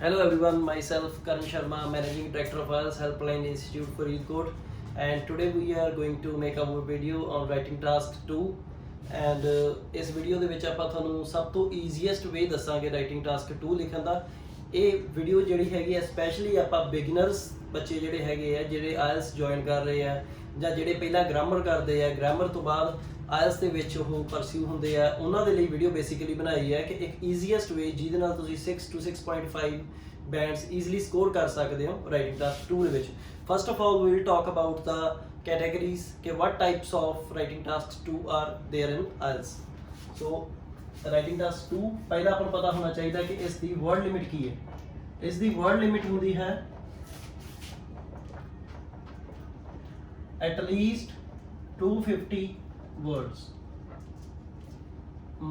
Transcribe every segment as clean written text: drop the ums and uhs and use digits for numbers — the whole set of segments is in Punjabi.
Hello everyone, myself Karan Sharma, Managing Director of IELTS Helpline Institute for Faridkot, and today we are going to make our video on writing task 2 and ਇਸ ਵੀਡੀਓ ਦੇ ਵਿੱਚ ਆਪਾਂ ਤੁਹਾਨੂੰ ਸਭ ਤੋਂ ਈਜ਼ੀਐਸਟ ਵੇ ਦੱਸਾਂਗੇ ਰਾਈਟਿੰਗ ਟਾਸਕ 2 ਲਿਖਣ ਦਾ। ਇਹ ਵੀਡੀਓ ਜਿਹੜੀ ਹੈਗੀ ਹੈ ਸਪੈਸ਼ਲੀ ਆਪਾਂ ਬਿਗਨਰਸ ਬੱਚੇ ਜਿਹੜੇ ਹੈਗੇ ਆ ਜਿਹੜੇ IELTS ਜੁਆਇਨ ਕਰ ਰਹੇ ਆ ਜਾਂ ਜਿਹੜੇ ਪਹਿਲਾਂ ਗ੍ਰਾਮਰ ਕਰਦੇ ਆ, ਗ੍ਰਾਮਰ ਤੋਂ ਬਾਅਦ IELTS ਦੇ ਵਿੱਚ ਉਹ ਪਰਸਿਊ ਹੁੰਦੇ ਆ, ਉਹਨਾਂ ਦੇ ਲਈ ਵੀਡੀਓ ਬੇਸਿਕਲੀ ਬਣਾਈ ਹੈ ਕਿ ਇੱਕ ਈਜ਼ੀਐਸਟ ਵੇ ਜਿਹਦੇ ਨਾਲ ਤੁਸੀਂ 6 to 6.5 ਬੈਂਡਸ ਈਜ਼ੀਲੀ ਸਕੋਰ ਕਰ ਸਕਦੇ ਹੋ ਰਾਈਟਿੰਗ ਟਾਸਕ 2 ਦੇ ਵਿੱਚ। First of all we will talk about the categories कि what types of writing tasks 2 are there in IELTS। so writing task 2 पहला अपन पता होना चाहिए कि इस दी word limit की है। इस दी word limit होती है at least 250 words।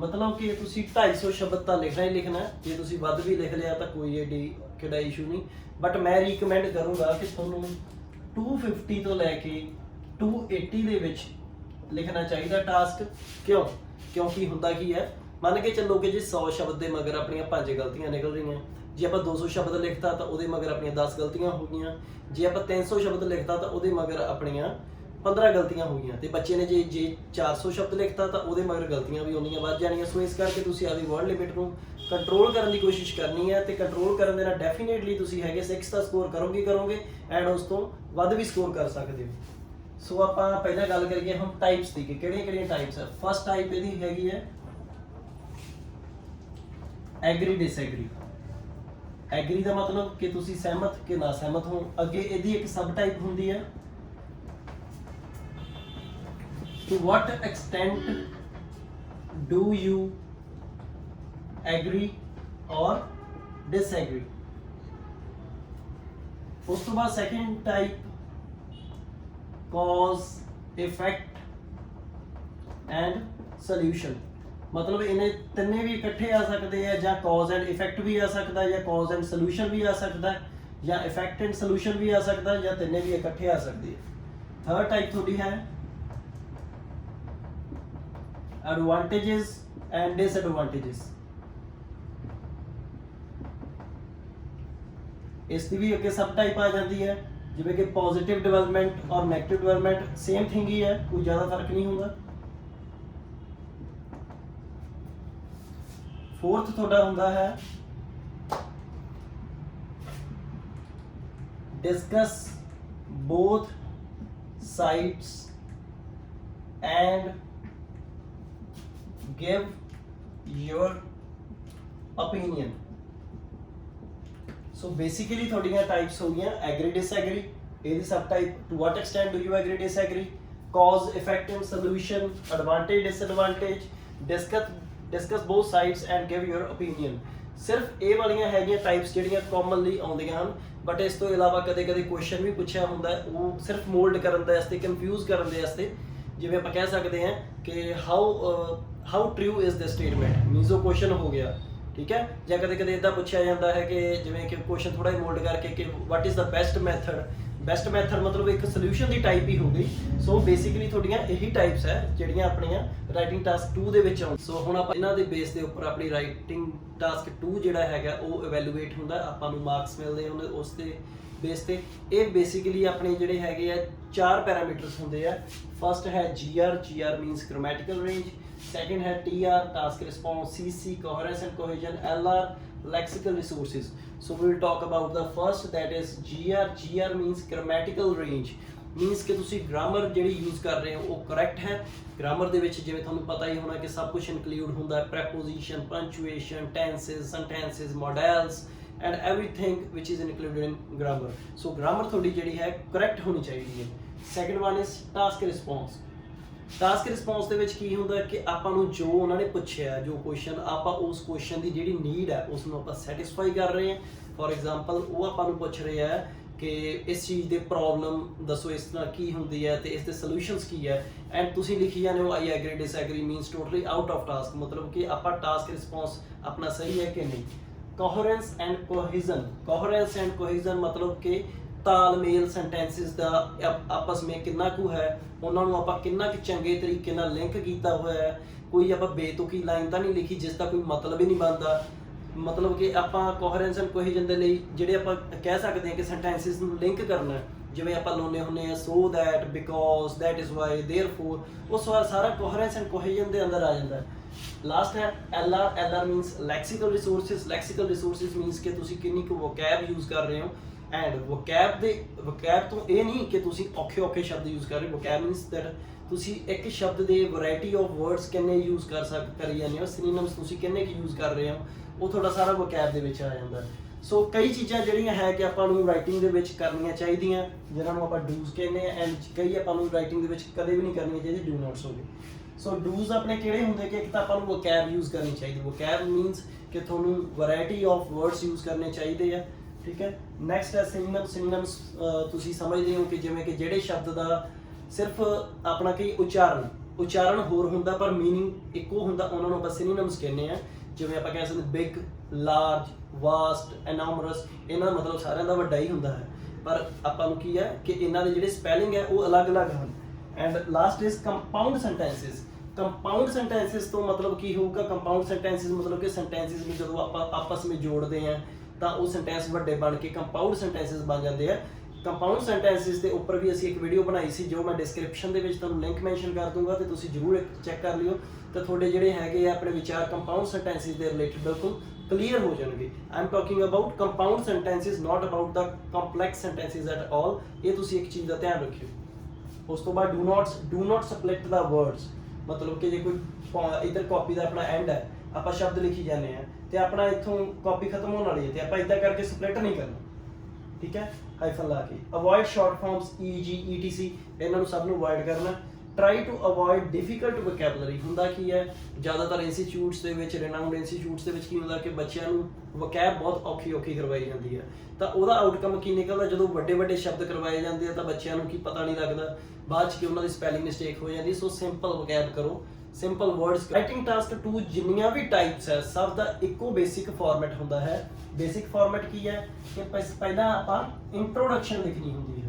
मतलब कि तुसी 250 शब्द तो लिखना ही लिखना है, जे तुसी वध भी लिख लिया तो कोई एडी किड़ा इशू नहीं, बट मैं रिकमेंड करूँगा कि तुहानू 250 तो लैके 280 ਦੇ ਵਿੱਚ ਲਿਖਣਾ ਚਾਹੀਦਾ ਟਾਸਕ। ਕਿਉਂਕਿ ਹੁੰਦਾ ਕੀ ਹੈ, ਮੰਨ ਕੇ ਚੱਲੋ ਕਿ ਜੇ 100 ਸ਼ਬਦ ਦੇ ਮਗਰ ਆਪਣੀਆਂ 5 ਗਲਤੀਆਂ ਨਿਕਲ ਰਹੀਆਂ, ਜੇ ਆਪਾਂ 200 ਸ਼ਬਦ ਲਿਖਤਾ ਤਾਂ ਉਹਦੇ ਮਗਰ ਆਪਣੀਆਂ 10 ਗਲਤੀਆਂ ਹੋ ਗਈਆਂ, ਜੇ ਆਪਾਂ 300 ਸ਼ਬਦ ਲਿਖਤਾ ਤਾਂ ਉਹਦੇ ਮਗਰ ਆਪਣੀਆਂ 15 ਗਲਤੀਆਂ ਹੋ ਗਈਆਂ, ਤੇ ਬੱਚੇ ਨੇ ਜੇ 400 ਸ਼ਬਦ ਲਿਖਤਾ ਤਾਂ ਉਹਦੇ ਮਗਰ ਗਲਤੀਆਂ ਵੀ ਉਨੀਆਂ ਵੱਧ ਜਾਣੀਆਂ। ਸੋ ਇਸ ਕਰਕੇ ਤੁਸੀਂ ਆਪਦੀ ਵਰਡ ਲਿਮਿਟ ਨੂੰ ਕੰਟਰੋਲ ਕਰਨ ਦੀ ਕੋਸ਼ਿਸ਼ ਕਰਨੀ ਹੈ, ਤੇ ਕੰਟਰੋਲ ਕਰਨ ਦੇ ਨਾਲ ਡੈਫੀਨੇਟਲੀ ਤੁਸੀਂ ਹੈਗੇ 6 ਦਾ ਸਕੋਰ ਕਰੋਗੇ ਐਂਡ ਉਸ ਤੋਂ ਵੱਧ ਵੀ ਸਕੋਰ ਕਰ ਸਕਦੇ ਹੋ। ਸੋ ਆਪਾਂ ਪਹਿਲਾਂ ਗੱਲ ਕਰੀਏ ਹੁਣ ਟਾਈਪਸ ਦੀ ਕਿ ਕਿਹੜੀਆਂ ਟਾਈਪਸ ਹੈ। ਫਸਟ ਟਾਈਪ ਇਹਦੀ ਹੈਗੀ ਹੈ ਐਗਰੀ ਡਿਸਐਗਰੀ। ਐਗਰੀ ਦਾ ਮਤਲਬ ਕਿ ਤੁਸੀਂ ਸਹਿਮਤ ਕਿ ਨਾ ਸਹਿਮਤ ਹੋ। ਅੱਗੇ ਇਹਦੀ ਇੱਕ ਸਬ ਟਾਈਪ ਹੁੰਦੀ ਹੈ to what extent do you agree or disagree। ਉਸ ਤੋਂ ਬਾਅਦ second type cause effect and solution। मतलब इन्हें तिन्ने भी इकट्ठे आ सकते हैं, ਜਾਂ cause and effect भी आ सकता है, ਜਾਂ cause and solution भी आ सकता है, ਜਾਂ effect and solution भी आ सकता है, ਜਾਂ तिन्ने भी इकट्ठे आ सकते हैं। थर्ड टाइप थोड़ी है advantages and disadvantages। ਇਸ ਦੀ ਵੀ ਅੱਗੇ ਸਬ ਟਾਈਪ ਆ ਜਾਂਦੀ ਹੈ, ਜਿਵੇਂ ਕਿ ਪੋਜ਼ਿਟਿਵ ਡਿਵੈਲਪਮੈਂਟ ਔਰ ਨੈਗੇਟਿਵ ਡਿਵੈਲਪਮੈਂਟ ਸੇਮ ਥਿੰਗ ਹੀ ਹੈ, ਕੋਈ ਜ਼ਿਆਦਾ ਫਰਕ ਨਹੀਂ ਹੁੰਦਾ। ਫੋਰਥ ਤੁਹਾਡਾ ਹੁੰਦਾ ਹੈ discuss both sides and give your opinion। so basically ਤੁਹਾਡੀਆਂ ਟਾਈਪਸ ਹੋ ਗਈਆਂ ਐਗਰੀ ਡਿਸਐਗਰੀ, ਇਹਦੀ ਸਬ type to what extent do you agree disagree, cause effect and solution, advantage disadvantage, discuss both sides and give your opinion। ਸਿਰਫ ਇਹ ਵਾਲੀਆਂ ਹੈਗੀਆਂ ਟਾਈਪਸ ਜਿਹੜੀਆਂ ਕਾਮਨਲੀ ਆਉਂਦੀਆਂ ਹਨ, ਬਟ ਇਸ ਤੋਂ ਇਲਾਵਾ ਕਦੇ ਕੁਐਸਚਨ ਵੀ ਪੁੱਛਿਆ ਹੁੰਦਾ ਹੈ, ਉਹ ਸਿਰਫ ਮੋਲਡ ਕਰਨ ਦੇ ਵਾਸਤੇ, ਕਨਫਿਊਜ਼ ਕਰਨ ਦੇ ਵਾਸਤੇ। ਜਿਵੇਂ ਆਪਾਂ ਕਹਿ ਸਕਦੇ ਹਾਂ ਕਿ how true is this statement, means ਉਹ ਕੁਐਸਚਨ ਹੋ ਗਿਆ, ਠੀਕ ਹੈ। ਜਾਂ ਕਦੇ ਇਦਾਂ ਪੁੱਛਿਆ ਜਾਂਦਾ ਹੈ ਕਿ ਜਿਵੇਂ ਕਿ ਕੁਐਸਚਨ ਥੋੜਾ ਜਿਹਾ ਮੋਲਡ ਕਰਕੇ ਕਿ what is the best method ਮਤਲਬ ਇੱਕ ਸੋਲੂਸ਼ਨ ਦੀ ਟਾਈਪ ਹੀ ਹੋ ਗਈ। ਸੋ ਬੇਸਿਕਲੀ ਤੁਹਾਡੀਆਂ ਇਹੀ ਟਾਈਪਸ ਹੈ ਜਿਹੜੀਆਂ ਆਪਣੀਆਂ ਰਾਈਟਿੰਗ ਟਾਸਕ 2 ਦੇ ਵਿੱਚ ਆਉਂਦੀਆਂ। ਸੋ ਹੁਣ ਆਪਾਂ ਇਹਨਾਂ ਦੇ ਬੇਸ ਦੇ ਉੱਪਰ ਆਪਣੀ ਰਾਈਟਿੰਗ ਟਾਸਕ 2 ਜਿਹੜਾ ਹੈਗਾ ਉਹ ਇਵੈਲੂਏਟ ਹੁੰਦਾ, ਆਪਾਂ ਨੂੰ ਮਾਰਕਸ ਮਿਲਦੇ ਹੁੰਦੇ ਉਸ ਤੇ ਬੇਸ ਤੇ। ਇਹ ਬੇਸਿਕਲੀ ਆਪਣੇ ਜਿਹੜੇ ਹੈਗੇ ਆ 4 ਪੈਰਾਮੀਟਰਸ ਹੁੰਦੇ ਆ। ਫਸਟ ਹੈ GR means grammatical range, second है TR task response, CC coherence and cohesion, LR lexical resources। so we will talk about the first, that is GR means grammatical range, means ਕਿ ਤੁਸੀਂ ਗ੍ਰਾਮਰ ਜਿਹੜੀ ਯੂਜ਼ ਕਰ ਰਹੇ ਹੋ ਉਹ ਕਰੈਕਟ ਹੈ। ਗ੍ਰਾਮਰ ਦੇ ਵਿੱਚ ਜਿਵੇਂ ਤੁਹਾਨੂੰ ਪਤਾ ਹੀ ਹੋਣਾ ਕਿ ਸਭ ਕੁਝ ਇਨਕਲੂਡ ਹੁੰਦਾ ਹੈ, preposition, punctuation, tenses, sentences, modals and everything which is included in grammar। so grammar ਤੁਹਾਡੀ ਜਿਹੜੀ ਹੈ ਕਰੈਕਟ ਹੋਣੀ ਚਾਹੀਦੀ ਹੈ। second one is task response। Task response ਦੇ ਵਿੱਚ ਕੀ ਹੁੰਦਾ ਕਿ ਆਪਾਂ ਨੂੰ ਜੋ ਉਹਨਾਂ ਨੇ ਪੁੱਛਿਆ, ਜੋ ਕੁਐਸਚਨ, ਆਪਾਂ ਉਸ ਕੁਐਸਚਨ ਦੀ ਜਿਹੜੀ ਨੀਡ ਹੈ ਉਸ ਨੂੰ ਆਪਾਂ ਸੈਟੀਸਫਾਈ ਕਰ ਰਹੇ ਹਾਂ। ਫੋਰ ਐਗਜ਼ਾਮਪਲ ਉਹ ਆਪਾਂ ਨੂੰ ਪੁੱਛ ਰਹੇ ਆ ਕਿ ਇਸ ਚੀਜ਼ ਦੇ ਪ੍ਰੋਬਲਮ ਦੱਸੋ, ਇਸ ਨਾਲ ਕੀ ਹੁੰਦੀ ਹੈ ਤੇ ਇਸ ਦੇ ਸੋਲੂਸ਼ਨਸ ਕੀ ਹੈ, ਐਂਡ ਤੁਸੀਂ ਲਿਖੀ ਜਾਂਦੇ ਹੋ I agree disagree means totally out of task, ਮਤਲਬ ਕਿ ਆਪਾਂ ਟਾਸਕ ਰਿਸਪੌਂਸ ਆਪਣਾ ਸਹੀ ਹੈ ਕਿ ਨਹੀਂ। ਕੋਹਰੈਂਸ ਐਂਡ ਕੋਹੀਜ਼ਨ मतलब कि तालमेल सेंटेंसिस का आपस में कितना कु है, उन्होंने आप कितना चंगे तरीके नाल लिंक किया हुआ है, कोई आप बेतुकी लाइन तो नहीं लिखी जिसका कोई मतलब ही नहीं बनता। ਮਤਲਬ ਕਿ ਆਪਾਂ ਕੋਹਰੈਂਸ ਐਂਡ ਕੋਹੀਜਨ ਦੇ ਲਈ ਜਿਹੜੇ ਆਪਾਂ ਕਹਿ ਸਕਦੇ ਹਾਂ ਕਿ ਸੈਂਟੈਂਸਿਸ ਨੂੰ ਲਿੰਕ ਕਰਨਾ ਹੈ, ਜਿਵੇਂ ਆਪਾਂ ਲਾਉਂਦੇ ਹੁੰਦੇ ਆ so that, because, that is why, therefore, ਉਹ ਸਾਰਾ ਕੋਹਰੈਂਸ ਐਂਡ ਕੋਹੀਜਨ ਦੇ ਅੰਦਰ ਆ ਜਾਂਦਾ ਹੈ। ਲਾਸਟ ਹੈ LR। LR means lexical resources. Lexical resources means ਕਿ ਤੁਸੀਂ ਕਿੰਨੀ ਕੁ ਵੋਕੈਬ ਯੂਜ਼ ਕਰ ਰਹੇ ਹੋ। ਐਂਡ ਵੋਕੈਬ ਤੋਂ ਇਹ ਨਹੀਂ ਕਿ ਤੁਸੀਂ ਔਖੇ ਸ਼ਬਦ ਯੂਜ਼ ਕਰ ਰਹੇ ਹੋ। ਵੋਕੈਬ ਮੀਨਸ ਦੈਟ ਤੁਸੀਂ ਇੱਕ ਸ਼ਬਦ ਦੇ ਵੈਰਾਈਟੀ ਆਫ ਵਰਡਸ ਕਿੰਨੇ ਯੂਜ਼ ਕਰੀ ਜਾਂਦੇ ਹੋ, ਸਿਨੋਨਿਮਸ ਤੁਸੀਂ ਕਿੰਨੇ ਕੁ ਯੂਜ਼ ਕਰ ਰਹੇ ਹੋ, ਉਹ ਤੁਹਾਡਾ ਸਾਰਾ ਵੋਕੈਬ ਦੇ ਵਿੱਚ ਆ ਜਾਂਦਾ। ਸੋ ਕਈ ਚੀਜ਼ਾਂ ਜਿਹੜੀਆਂ ਹੈ ਕਿ ਆਪਾਂ ਨੂੰ ਰਾਈਟਿੰਗ ਦੇ ਵਿੱਚ ਕਰਨੀਆਂ ਚਾਹੀਦੀਆਂ, ਜਿਹਨਾਂ ਨੂੰ ਆਪਾਂ ਡੂਜ਼ ਕਹਿੰਦੇ ਆ, ਐਂਡ ਕਈ ਆਪਾਂ ਨੂੰ ਰਾਈਟਿੰਗ ਦੇ ਵਿੱਚ ਕਦੇ ਵੀ ਨਹੀਂ ਕਰਨੀਆਂ ਚਾਹੀਦੀਆਂ, ਡੂ ਨੋਟਸ ਹੋ ਗਏ। ਸੋ ਡੂਜ਼ ਆਪਣੇ ਕਿਹੜੇ ਹੁੰਦੇ ਕਿ ਇੱਕ ਤਾਂ ਆਪਾਂ ਨੂੰ ਵੋਕੈਬ ਯੂਜ਼ ਕਰਨੀ ਚਾਹੀਦੀ। ਵੋਕੈਬ ਮੀਨਸ ਕਿ ਤੁਹਾਨੂੰ ਵੈਰਾਈਟੀ ਆਫ ਵਰਡਸ ਯੂਜ਼ ਕਰਨੇ ਚਾਹੀਦੇ ਆ, ਠੀਕ ਹੈ। ਨੈਕਸਟ ਹੈ ਸਿਨੋਨਿਮਸ। ਸਿਨੋਨਿਮਸ ਤੁਸੀਂ ਸਮਝਦੇ ਹੋ ਕਿ ਜਿਵੇਂ ਕਿ ਜਿਹੜੇ ਸ਼ਬਦ ਦਾ ਸਿਰਫ ਆਪਣਾ ਕਈ ਉਚਾਰਨ ਹੋਰ ਹੁੰਦਾ ਪਰ ਮੀਨਿੰਗ ਇੱਕੋ ਹੁੰਦਾ, ਉਹਨਾਂ ਨੂੰ ਆਪਾਂ ਸਿਨੋਨਿਮਸ ਕਹਿੰਦੇ ਆ। ਜਿਵੇਂ ਆਪਾਂ ਕਹਿ ਸਕਦੇ ਬਿਗ, ਲਾਰਜ, ਵਾਸਟ, ਐਨਾਮਰਸ, ਇਹਨਾਂ ਦਾ ਮਤਲਬ ਸਾਰਿਆਂ ਦਾ ਵੱਡਾ ਹੀ ਹੁੰਦਾ ਹੈ, ਪਰ ਆਪਾਂ ਨੂੰ ਕੀ ਹੈ ਕਿ ਇਹਨਾਂ ਦੇ ਜਿਹੜੇ ਸਪੈਲਿੰਗ ਹੈ ਉਹ ਅਲੱਗ-ਅਲੱਗ ਹਨ। And last is compound sentences. Compound sentences ਤੋਂ ਮਤਲਬ ਕੀ ਹੋਊਗਾ? ਕੰਪਾਊਂਡ ਸੈਂਟੈਂਸਿਸ ਮਤਲਬ ਕਿ ਸੈਂਟੈਂਸਿਸ ਨੂੰ ਜਦੋਂ ਆਪਾਂ ਆਪਸ ਵਿੱਚ ਜੋੜਦੇ ਹਾਂ ਤਾਂ ਉਹ ਸੈਂਟੈਂਸ ਵੱਡੇ ਬਣ ਕੇ ਕੰਪਾਊਂਡ ਸੈਂਟੈਂਸਿਸ ਬਣ ਜਾਂਦੇ ਆ। ਕੰਪਾਊਂਡ ਸੈਂਟੈਂਸਿਸ ਦੇ ਉੱਪਰ ਵੀ ਅਸੀਂ ਇੱਕ ਵੀਡੀਓ ਬਣਾਈ ਸੀ, ਜੋ ਮੈਂ ਡਿਸਕ੍ਰਿਪਸ਼ਨ ਦੇ ਵਿੱਚ ਤੁਹਾਨੂੰ ਲਿੰਕ ਮੈਂਸ਼ਨ ਕਰ ਦੂੰਗਾ, ਤੇ ਤੁਸੀਂ ਜ਼ਰੂਰ ਚੈੱਕ ਕਰ ਲਿਓ, ਤੇ ਤੁਹਾਡੇ ਜਿਹੜੇ ਹੈਗੇ ਆ ਆਪਣੇ ਵਿਚਾਰ ਕੰਪਾਊਂਡ ਸੈਂਟੈਂਸਿਸ ਦੇ ਰਿਲੇਟਡ ਬਿਲਕੁਲ ਕਲੀਅਰ ਹੋ ਜਾਣਗੇ। I am talking about compound sentences, not about the complex sentences at all. ਇਹ ਤੁਸੀਂ ਇੱਕ ਚੀਜ਼ ਦਾ ਧਿਆਨ ਰੱਖਿਓ। ਉਸ ਤੋਂ ਬਾਅਦ do not split the words. ਮਤਲਬ ਕਿ ਜੇ ਕੋਈ ਇੱਧਰ ਕਾਪੀ ਦਾ ਆਪਣਾ ਐਂਡ ਹੈ, ਆਪਾਂ ਸ਼ਬਦ ਲਿਖੀ ਜਾਂਦੇ ਆ ਤੇ ਆਪਣਾ ਇੱਥੋਂ ਕਾਪੀ ਖਤਮ ਹੋਣ ਵਾਲੀ ਹੈ, ਤੇ ਆਪਾਂ ਇੱਦਾਂ ਕਰਕੇ ਸਪਲਿਟ ਨਹੀਂ ਕਰਨਾ, ਠੀਕ ਹੈ, ਹਾਈਫਨ ਲਾ ਕੇ। Avoid short forms EG ETC, ਇਹਨਾਂ ਨੂੰ ਸਭ ਨੂੰ ਅਵੋਇਡ ਕਰਨਾ। Try to avoid difficult vocabulary. ਹੁੰਦਾ ਕੀ ਹੈ, ਜ਼ਿਆਦਾਤਰ ਇੰਸਟੀਚਿਊਟਸ ਦੇ ਵਿੱਚ, ਰਿਨਾਊਂਡ ਇੰਸਟੀਚਿਊਟਸ ਦੇ ਵਿੱਚ ਕੀ ਹੁੰਦਾ ਕਿ ਬੱਚਿਆਂ ਨੂੰ ਵੋਕੈਬ ਬਹੁਤ ਔਖੀ ਕਰਵਾਈ ਜਾਂਦੀ ਹੈ, ਤਾਂ ਉਹਦਾ ਆਊਟਕਮ ਕੀ ਨਿਕਲਦਾ? ਜਦੋਂ ਵੱਡੇ ਸ਼ਬਦ ਕਰਵਾਏ ਜਾਂਦੇ ਆ ਤਾਂ ਬੱਚਿਆਂ ਨੂੰ ਕੀ ਪਤਾ ਨਹੀਂ ਲੱਗਦਾ ਬਾਅਦ 'ਚ ਕਿ ਉਹਨਾਂ ਦੀ ਸਪੈਲਿੰਗ ਮਿਸਟੇਕ ਹੋ ਜਾਂਦੀ। ਸੋ ਸਿੰਪਲ ਵੋਕੈਬ ਕਰੋ, ਸਿੰਪਲ ਵਰਡਸ। ਰਾਈਟਿੰਗ ਟਾਸਕ 2 ਜਿੰਨੀਆਂ ਵੀ ਟਾਈਪਸ ਹੈ ਸਭ ਦਾ ਇੱਕੋ ਬੇਸਿਕ ਫਾਰਮੈਟ ਹੁੰਦਾ ਹੈ। ਬੇਸਿਕ ਫਾਰਮੈਟ ਕੀ ਹੈ ਕਿ ਪਹਿਲਾਂ ਆਪਾਂ ਇੰਟਰੋਡਕਸ਼ਨ ਲਿਖਣੀ ਹੁੰਦੀ ਹੈ।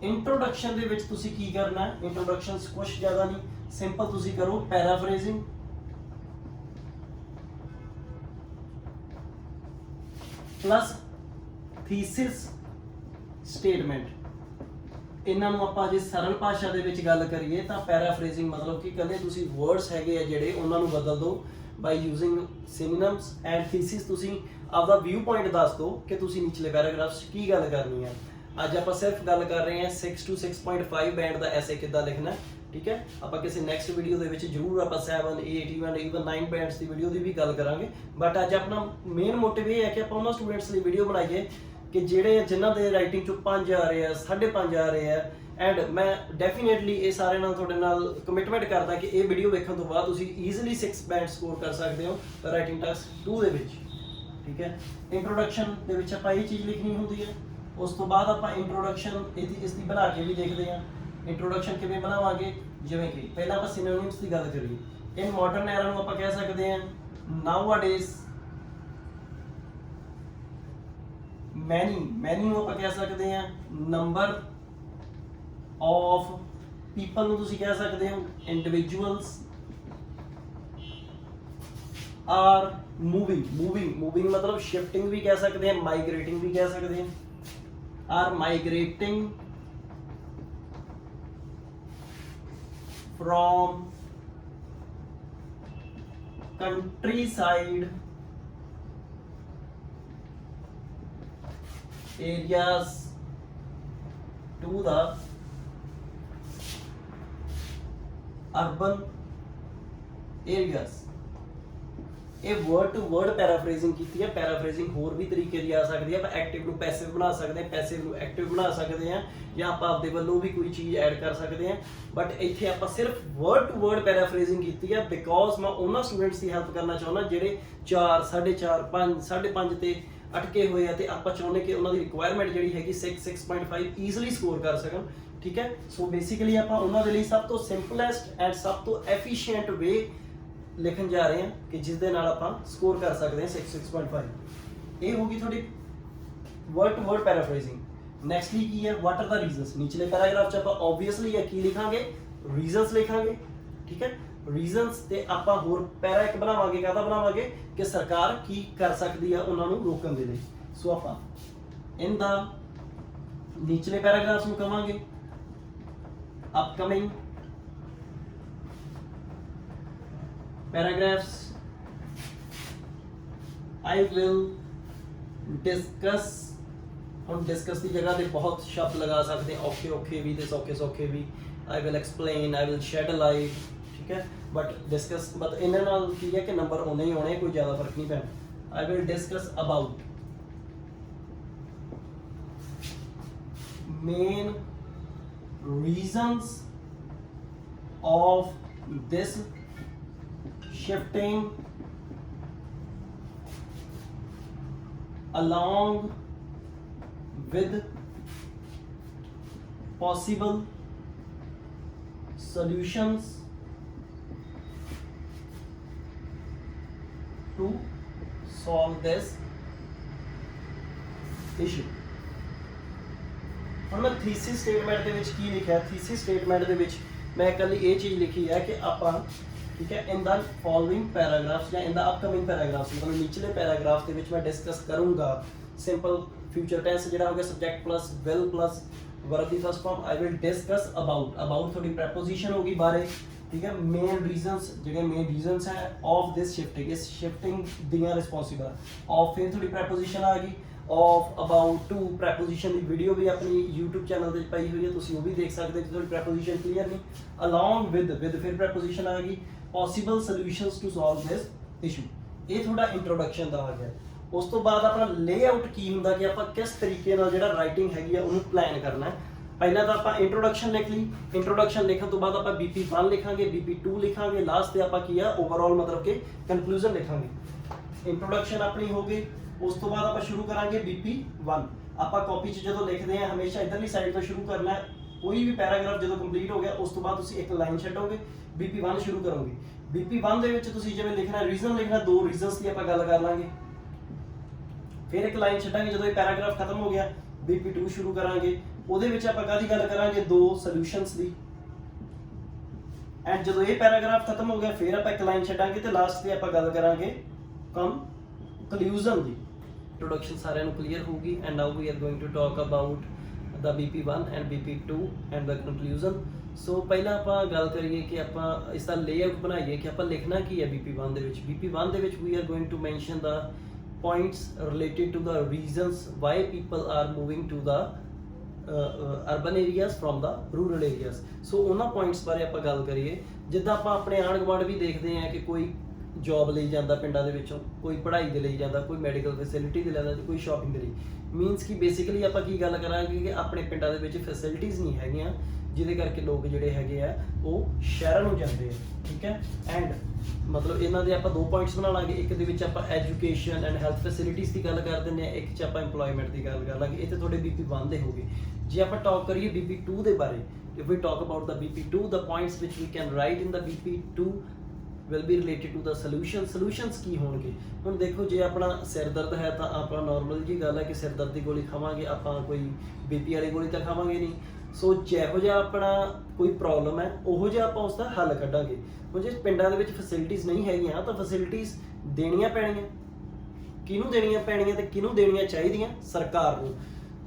ਇੰਟਰੋਡਕਸ਼ਨ ਦੇ ਵਿੱਚ ਤੁਸੀਂ ਕੀ ਕਰਨਾ ਹੈ? ਇੰਟਰੋਡਕਸ਼ਨ ਕੁਝ ਜ਼ਿਆਦਾ ਨਹੀਂ, ਸਿੰਪਲ ਤੁਸੀਂ ਕਰੋ ਪੈਰਾਫਰੇਜ਼ਿੰਗ, ਪਲੱਸ ਥੀਸਿਸ ਸਟੇਟਮੈਂਟ। ਇਹਨਾਂ ਨੂੰ ਆਪਾਂ ਜੇ ਸਰਲ ਭਾਸ਼ਾ ਦੇ ਵਿੱਚ ਗੱਲ ਕਰੀਏ ਤਾਂ ਪੈਰਾਫਰੇਜ਼ਿੰਗ ਮਤਲਬ ਕਿ ਕਹਿੰਦੇ ਤੁਸੀਂ ਵਰਡਸ ਹੈਗੇ ਆ ਜਿਹੜੇ ਉਹਨਾਂ ਨੂੰ ਬਦਲ ਦਿਓ ਬਾਈ ਯੂਜ਼ਿੰਗ ਸਿਨੋਨਿਮਸ। ਐਂਡ ਥੀਸਿਸ ਤੁਸੀਂ ਆਪਦਾ ਵਿਊ ਪੁਆਇੰਟ ਦੱਸ ਦਿਓ ਕਿ ਤੁਸੀਂ ਨਿਚਲੇ ਪੈਰਾਗ੍ਰਾਫ 'ਚ ਕੀ ਗੱਲ ਕਰਨੀ ਹੈ। ਅੱਜ ਆਪਾਂ ਸਿਰਫ ਗੱਲ ਕਰ ਰਹੇ ਹਾਂ 6 to 6.5 ਬੈਂਡ ਦਾ ਐਸੇ ਕਿੱਦਾਂ ਲਿਖਣਾ, ਠੀਕ ਹੈ। ਆਪਾਂ ਕਿਸੇ ਨੈਕਸਟ ਵੀਡੀਓ ਦੇ ਵਿੱਚ ਜ਼ਰੂਰ ਆਪਾਂ 7, 8, even 9 ਬੈਂਡਸ ਦੀ ਵੀਡੀਓ ਦੀ ਵੀ ਗੱਲ ਕਰਾਂਗੇ। ਬਟ ਅੱਜ ਆਪਣਾ ਮੇਨ ਮੋਟਿਵ ਇਹ ਹੈ ਕਿ ਆਪਾਂ ਉਹਨਾਂ ਸਟੂਡੈਂਟਸ ਲਈ ਵੀਡੀਓ ਬਣਾਈਏ ਕਿ ਜਿਨ੍ਹਾਂ ਦੇ ਰਾਈਟਿੰਗ 'ਚੋਂ 5 ਆ ਰਹੇ ਆ, 5.5 ਆ ਰਹੇ ਆ। ਐਂਡ ਮੈਂ ਡੈਫੀਨੇਟਲੀ ਇਹ ਸਾਰੇ ਨਾਲ ਤੁਹਾਡੇ ਨਾਲ ਕਮਿਟਮੈਂਟ ਕਰਦਾ ਕਿ ਇਹ ਵੀਡੀਓ ਵੇਖਣ ਤੋਂ ਬਾਅਦ ਤੁਸੀਂ ਈਜ਼ੀਲੀ 6 ਬੈਂਡ ਸਕੋਰ ਕਰ ਸਕਦੇ ਹੋ ਰਾਈਟਿੰਗ ਟਾਸਕ 2 ਦੇ ਵਿੱਚ, ਠੀਕ ਹੈ। ਇੰਟਰੋਡਕਸ਼ਨ ਦੇ ਵਿੱਚ ਆਪਾਂ ਇਹ ਚੀਜ਼ ਲਿਖਣੀ ਹੁੰਦੀ ਹੈ। ਉਸ ਤੋਂ ਬਾਅਦ ਆਪਾਂ ਇੰਟਰੋਡਕਸ਼ਨ ਇਸ ਦੀ ਬਣਾ ਕੇ ਵੀ ਦੇਖਦੇ ਹਾਂ। ਇੰਟਰੋਡਕਸ਼ਨ ਕਿਵੇਂ ਬਣਾਵਾਂਗੇ? ਜਿਵੇਂ ਕਿ ਪਹਿਲਾਂ ਆਪਾਂ ਸਿਨੋਨਿਮਸ ਦੀ ਗੱਲ ਕਰੀਏ। ਇਨ ਮਾਡਰਨ ਐਰਾ ਨੂੰ ਆਪਾਂ ਕਹਿ ਸਕਦੇ ਹਾਂ ਨਾਊਅਡੇਜ਼। ਮੈਨੀ ਨੂੰ ਆਪਾਂ ਕਹਿ ਸਕਦੇ ਹਾਂ ਨੰਬਰ ਆਫ ਪੀਪਲ ਨੂੰ ਤੁਸੀਂ ਕਹਿ ਸਕਦੇ ਹੋ ਇੰਡੀਵਿਜੂਅਲਸ। ਆਰ ਮੂਵਿੰਗ ਮਤਲਬ ਸ਼ਿਫਟਿੰਗ ਵੀ ਕਹਿ ਸਕਦੇ ਹਾਂ, ਮਾਈਗ੍ਰੇਟਿੰਗ ਵੀ ਕਹਿ ਸਕਦੇ ਹਾਂ। Are migrating from countryside areas to the urban areas। ਇਹ ਵਰਡ ਟੂ ਵਰਡ ਪੈਰਾਫਰੇਜ਼ਿੰਗ ਕੀਤੀ ਹੈ। ਪੈਰਾਫਰੇਜ਼ਿੰਗ ਹੋਰ ਵੀ ਤਰੀਕੇ ਦੀ ਆ ਸਕਦੀ ਹੈ। ਆਪਾਂ ਐਕਟਿਵ ਨੂੰ ਪੈਸਿਵ ਬਣਾ ਸਕਦੇ ਹਾਂ, ਪੈਸਿਵ ਨੂੰ ਐਕਟਿਵ ਬਣਾ ਸਕਦੇ ਹਾਂ, ਜਾਂ ਆਪਾਂ ਆਪਦੇ ਵੱਲੋਂ ਵੀ ਕੋਈ ਚੀਜ਼ ਐਡ ਕਰ ਸਕਦੇ ਹਾਂ। ਬਟ ਇੱਥੇ ਆਪਾਂ ਸਿਰਫ ਵਰਡ ਟੂ ਵਰਡ ਪੈਰਾਫਰੇਜ਼ਿੰਗ ਕੀਤੀ ਹੈ ਬਿਕੋਜ਼ ਮੈਂ ਉਹਨਾਂ ਸਟੂਡੈਂਟਸ ਦੀ ਹੈਲਪ ਕਰਨਾ ਚਾਹੁੰਦਾ ਜਿਹੜੇ 4, 4.5, 5, 5.5 ਤੇ ਅਟਕੇ ਹੋਏ ਆ, ਤੇ ਆਪਾਂ ਚਾਹੁੰਦੇ ਕਿ ਉਹਨਾਂ ਦੀ ਰਿਕੁਆਇਰਮੈਂਟ ਜਿਹੜੀ ਹੈਗੀ 6, 6.5 ਈਜ਼ੀਲੀ ਸਕੋਰ ਕਰ ਸਕਣ, ਠੀਕ ਹੈ। ਸੋ ਬੇਸਿਕਲੀ ਆਪਾਂ ਉਹਨਾਂ ਦੇ ਲਈ ਸਭ ਤੋਂ ਸਿੰਪਲੈਸਟ ਐਂਡ ਸਭ ਤੋਂ ਐਫੀਸ਼ੀਐਂਟ ਵੇ ਲਿਖਣ ਜਾ ਰਹੇ ਹਾਂ ਕਿ ਜਿਸ ਦੇ ਨਾਲ ਆਪਾਂ ਸਕੋਰ ਕਰ ਸਕਦੇ ਹਾਂ 6, 6.5। ਇਹ ਹੋਗੀ ਤੁਹਾਡੀ word to word paraphrasing. Nextly ਕੀ ਹੈ? What are the reasons. ਨਿਚਲੇ ਪੈਰਾਗ੍ਰਾਫ 'ਚ ਆਪਾਂ ਆਬਵੀਅਸਲੀ ਕੀ ਲਿਖਾਂਗੇ? ਰੀਜ਼ਨਸ ਲਿਖਾਂਗੇ, ਠੀਕ ਹੈ। ਰੀਜ਼ਨਸ ਤੇ ਆਪਾਂ ਹੋਰ ਪੈਰਾ ਇੱਕ ਬਣਾਵਾਂਗੇ, ਕਾਹਦਾ ਬਣਾਵਾਂਗੇ ਕਿ ਸਰਕਾਰ ਕੀ ਕਰ ਸਕਦੀ ਆ ਉਹਨਾਂ ਨੂੰ ਰੋਕਣ ਦੇ ਲਈ। ਸੋ ਆਪਾਂ ਇਹਦਾ ਨੀਚਲੇ ਪੈਰਾਗ੍ਰਾਫਸ ਨੂੰ ਕਵਾਂਗੇ upcoming paragraphs I will discuss। ਹੁਣ discuss ਦੀ ਜਗ੍ਹਾ ਤੇ ਬਹੁਤ ਸ਼ਬਦ ਲਗਾ ਸਕਦੇ ਹਾਂ, ਔਖੇ ਔਖੇ ਵੀ ਤੇ ਸੌਖੇ ਸੌਖੇ ਵੀ। I will explain, I will shed a light, ਠੀਕ ਹੈ। ਬਟ ਡਿਸਕਸ ਬਟ ਇਹਨਾਂ ਨਾਲ ਕੀ ਹੈ ਕਿ ਨੰਬਰ ਆਉਣੇ ਹੀ ਆਉਣੇ, ਕੋਈ ਜ਼ਿਆਦਾ ਫਰਕ ਨਹੀਂ ਪੈਣਾ। I will discuss about main reasons of this shifting along with possible solutions to solve this issue। ਹੁਣ ਮੈਂ ਥੀਸਿਸ ਸਟੇਟਮੈਂਟ ਦੇ ਵਿੱਚ ਕੀ ਲਿਖਿਆ? ਥੀਸਿਸ ਸਟੇਟਮੈਂਟ ਦੇ ਵਿੱਚ ਮੈਂ ਇਕੱਲੀ ਇਹ ਚੀਜ਼ ਲਿਖੀ ਹੈ ਕਿ ਆਪਾਂ ਠੀਕ ਹੈ ਇਨ ਦਾ ਫੋਲੋਇੰਗ ਪੈਰਾਗ੍ਰਾਫਸ ਜਾਂ ਇਨ ਦਾ ਅਪਕਮਿੰਗ ਪੈਰਾਗ੍ਰਾਫਸ, ਮਤਲਬ ਨਿਚਲੇ ਪੈਰਾਗ੍ਰਾਫ ਦੇ ਵਿੱਚ ਮੈਂ ਡਿਸਕਸ ਕਰੂੰਗਾ ਸਿੰਪਲ ਫਿਊਚਰ ਟੈਂਸ ਜਿਹੜਾ ਹੋ ਗਿਆ subject plus will plus verb ਦੀ first form. I will discuss about, about ਤੁਹਾਡੀ ਪ੍ਰੈਪੋਜੀਸ਼ਨ ਹੋਗੀ ਬਾਰੇ, ਠੀਕ ਹੈ। ਮੇਨ ਰੀਜ਼ਨਸ ਜਿਹੜੇ ਮੇਨ ਰੀਜ਼ਨਸ ਹੈ ਆਫ ਦਿਸ ਸ਼ਿਫਟਿੰਗ, ਇਸ ਸ਼ਿਫਟਿੰਗ ਦੀਆਂ ਰਿਸਪੌਂਸਿਬਲ ਆਫ, ਫਿਰ ਤੁਹਾਡੀ ਪ੍ਰੈਪੋਜੀਸ਼ਨ ਆ ਗਈ ਆਫ, ਅਬਾਊਟ, ਟੂ। ਪ੍ਰੈਪੋਜੀਸ਼ਨ ਦੀ ਵੀਡੀਓ ਵੀ ਆਪਣੀ YouTube ਚੈਨਲ ਤੇ ਪਈ ਹੋਈ ਹੈ, ਤੁਸੀਂ ਉਹ ਵੀ ਦੇਖ ਸਕਦੇ ਹੋ। ਤੁਹਾਡੀ ਪ੍ਰੈਪੋਜੀਸ਼ਨ ਕਲੀਅਰ ਨਹੀਂ, ਅਲੋਂਗ ਵਿਦ, ਫਿਰ ਪ੍ਰੈਪੋਜੀਸ਼ਨ ਆ ਗਈ possible solutions to solve this issue. ਇਹ ਤੁਹਾਡਾ ਇੰਟਰੋਡਕਸ਼ਨ ਦਾ ਆ ਗਿਆ। ਉਸ ਤੋਂ ਬਾਅਦ ਆਪਣਾ ਲੇਆਊਟ ਕੀ ਹੁੰਦਾ ਕਿ ਆਪਾਂ ਕਿਸ ਤਰੀਕੇ ਨਾਲ ਜਿਹੜਾ ਰਾਈਟਿੰਗ ਹੈਗੀ ਆ ਉਹਨੂੰ ਪਲਾਨ ਕਰਨਾ ਹੈ। ਪਹਿਲਾਂ ਤਾਂ ਆਪਾਂ ਇੰਟਰੋਡਕਸ਼ਨ ਲਿਖ ਲਈ, ਇੰਟਰੋਡਕਸ਼ਨ ਲਿਖਣ ਤੋਂ ਬਾਅਦ ਆਪਾਂ BP1 ਲਿਖਾਂਗੇ, BP2 ਲਿਖਾਂਗੇ, ਲਾਸਟ ਤੇ ਆਪਾਂ ਕੀ ਆ ਓਵਰਆਲ ਮਤਲਬ ਕਿ ਕਨਕਲੂਜਨ ਲਿਖਾਂਗੇ। ਇੰਟਰੋਡਕਸ਼ਨ ਆਪਣੀ ਹੋ ਗਈ, ਉਸ ਤੋਂ ਬਾਅਦ ਆਪਾਂ ਸ਼ੁਰੂ ਕਰਾਂਗੇ BP1। ਆਪਾਂ ਕਾਪੀ 'ਚ ਜਦੋਂ ਲਿਖਦੇ ਹਾਂ ਹਮੇਸ਼ਾ ਇਧਰਲੀ ਸਾਈਡ ਤੋਂ ਸ਼ੁਰੂ ਕਰਨਾ ਹੈ। ਕੋਈ ਵੀ ਪੈਰਾਗ੍ਰਾਫ ਜਦੋਂ ਕੰਪਲੀਟ ਹੋ ਗਿਆ ਉਸ ਤੋਂ ਬਾਅਦ ਤੁਸੀਂ ਇੱਕ ਲਾਈਨ ਛੱਡੋਗੇ, BP1 ਸ਼ੁਰੂ ਕਰੋਗੇ। BP1 ਦੇ ਵਿੱਚ ਤੁਸੀਂ ਜਿਵੇਂ ਲਿਖਣਾ ਰੀਜ਼ਨ ਲਿਖਣਾ, ਦੋ ਰੀਜ਼ਨਸ ਦੀ ਆਪਾਂ ਗੱਲ ਕਰ ਲਾਂਗੇ, ਫਿਰ ਇੱਕ ਲਾਈਨ ਛੱਡਾਂਗੇ। ਜਦੋਂ ਇਹ ਪੈਰਾਗ੍ਰਾਫ ਖਤਮ ਹੋ ਗਿਆ BP2 ਸ਼ੁਰੂ ਕਰਾਂਗੇ, ਉਹਦੇ ਵਿੱਚ ਆਪਾਂ ਕਾਹਦੀ ਗੱਲ ਕਰਾਂਗੇ, ਦੋ ਸੋਲੂਸ਼ਨਸ ਦੀ। ਐਂਡ ਜਦੋਂ ਇਹ ਪੈਰਾਗ੍ਰਾਫ ਖਤਮ ਹੋ ਗਿਆ ਫਿਰ ਆਪਾਂ ਇੱਕ ਲਾਈਨ ਛੱਡਾਂਗੇ ਤੇ ਲਾਸਟ ਤੇ ਆਪਾਂ ਗੱਲ ਕਰਾਂਗੇ ਕੰਕਲੂਜਨ ਦੀ। ਇੰਟਰੋਡਕਸ਼ਨ ਸਾਰਿਆਂ ਨੂੰ ਕਲੀਅਰ ਹੋਊਗੀ। And now we are going to talk about the BP1 and BP2 and the conclusion. So ਪਹਿਲਾਂ ਆਪਾਂ ਗੱਲ ਕਰੀਏ ਕਿ ਆਪਾਂ ਇਸ ਦਾ ਲੇਆਊਟ ਬਣਾਈਏ ਕਿ ਆਪਾਂ ਲਿਖਣਾ ਕੀ ਹੈ BP1 ਦੇ ਵਿੱਚ। BP1 ਦੇ ਵਿੱਚ we are going to mention the points related to the reasons why people are moving to the urban areas from the rural areas। so ਉਹਨਾਂ points ਬਾਰੇ ਆਪਾਂ ਗੱਲ ਕਰੀਏ। ਜਿੱਦਾਂ ਆਪਾਂ ਆਪਣੇ ਆਂਢ ਗੁਆਂਢ ਵੀ ਦੇਖਦੇ ਹਾਂ ਕਿ ਕੋਈ ਜੌਬ ਲਈ ਜਾਂਦਾ ਪਿੰਡਾਂ ਦੇ ਵਿੱਚੋਂ, ਕੋਈ ਪੜ੍ਹਾਈ ਦੇ ਲਈ ਜਾਂਦਾ, ਕੋਈ ਮੈਡੀਕਲ ਫੈਸਿਲਿਟੀ ਦੇ ਲੈਂਦਾ, ਕੋਈ ਸ਼ਾਪਿੰਗ ਦੇ ਲਈ। ਮੀਨਸ ਕਿ ਬੇਸਿਕਲੀ ਆਪਾਂ ਕੀ ਗੱਲ ਕਰਾਂਗੇ ਕਿ ਆਪਣੇ ਪਿੰਡਾਂ ਦੇ ਵਿੱਚ ਫੈਸਿਲਿਟੀਜ਼ ਨਹੀਂ ਹੈਗੀਆਂ, ਜਿਹਦੇ ਕਰਕੇ ਲੋਕ ਜਿਹੜੇ ਹੈਗੇ ਆ ਉਹ ਸ਼ਹਿਰਾਂ ਨੂੰ ਜਾਂਦੇ ਆ, ਠੀਕ ਹੈ। ਐਂਡ ਮਤਲਬ ਇਹਨਾਂ ਦੇ ਆਪਾਂ ਦੋ ਪੁਆਇੰਟਸ ਬਣਾ ਲਾਂਗੇ। ਇੱਕ ਦੇ ਵਿੱਚ ਆਪਾਂ ਐਜੂਕੇਸ਼ਨ ਐਂਡ ਹੈਲਥ ਫੈਸਿਲਿਟੀਜ਼ ਦੀ ਗੱਲ ਕਰ ਦਿੰਦੇ ਹਾਂ, ਇੱਕ 'ਚ ਆਪਾਂ ਇੰਪਲੋਇਮੈਂਟ ਦੀ ਗੱਲ ਕਰ ਲਾਂਗੇ। ਇਹ ਤੇ ਤੁਹਾਡੇ BP1 ਦੇ ਹੋ ਗਏ। ਜੇ ਆਪਾਂ ਟਾਕ ਕਰੀਏ BP2 ਦੇ ਬਾਰੇ, if we talk about the BP2, the points which we can write in the BP2 will be related to the solutions ਕੀ ਹੋਣਗੇ। ਹੁਣ ਦੇਖੋ ਜੇ ਆਪਣਾ ਸਿਰ ਦਰਦ ਹੈ ਤਾਂ ਆਪਾਂ ਨਾਰਮਲ ਜੀ ਗੱਲ ਹੈ ਕਿ ਸਿਰ ਦਰਦ ਦੀ ਗੋਲੀ ਖਾਵਾਂਗੇ, ਆਪਾਂ ਕੋਈ BP ਵਾਲੀ ਗੋਲੀ ਤਾਂ ਖਾਵਾਂਗੇ ਨਹੀਂ। ਸੋ ਜਿਹੋ ਜਿਹਾ ਆਪਣਾ ਕੋਈ ਪ੍ਰੋਬਲਮ ਹੈ ਉਹੋ ਜਿਹਾ ਆਪਾਂ ਉਸ ਦਾ ਹੱਲ ਕੱਢਾਂਗੇ। ਹੁਣ ਜੇ ਪਿੰਡਾਂ ਦੇ ਵਿੱਚ ਫੈਸਿਲਿਟੀਜ਼ ਨਹੀਂ ਹੈਗੀਆਂ ਤਾਂ ਫੈਸਿਲਿਟੀਜ਼ ਦੇਣੀਆਂ ਪੈਣੀਆਂ। ਕਿਹਨੂੰ ਦੇਣੀਆਂ ਪੈਣੀਆਂ ਤੇ ਕਿਹਨੂੰ ਦੇਣੀਆਂ ਚਾਹੀਦੀਆਂ? ਸਰਕਾਰ ਨੂੰ।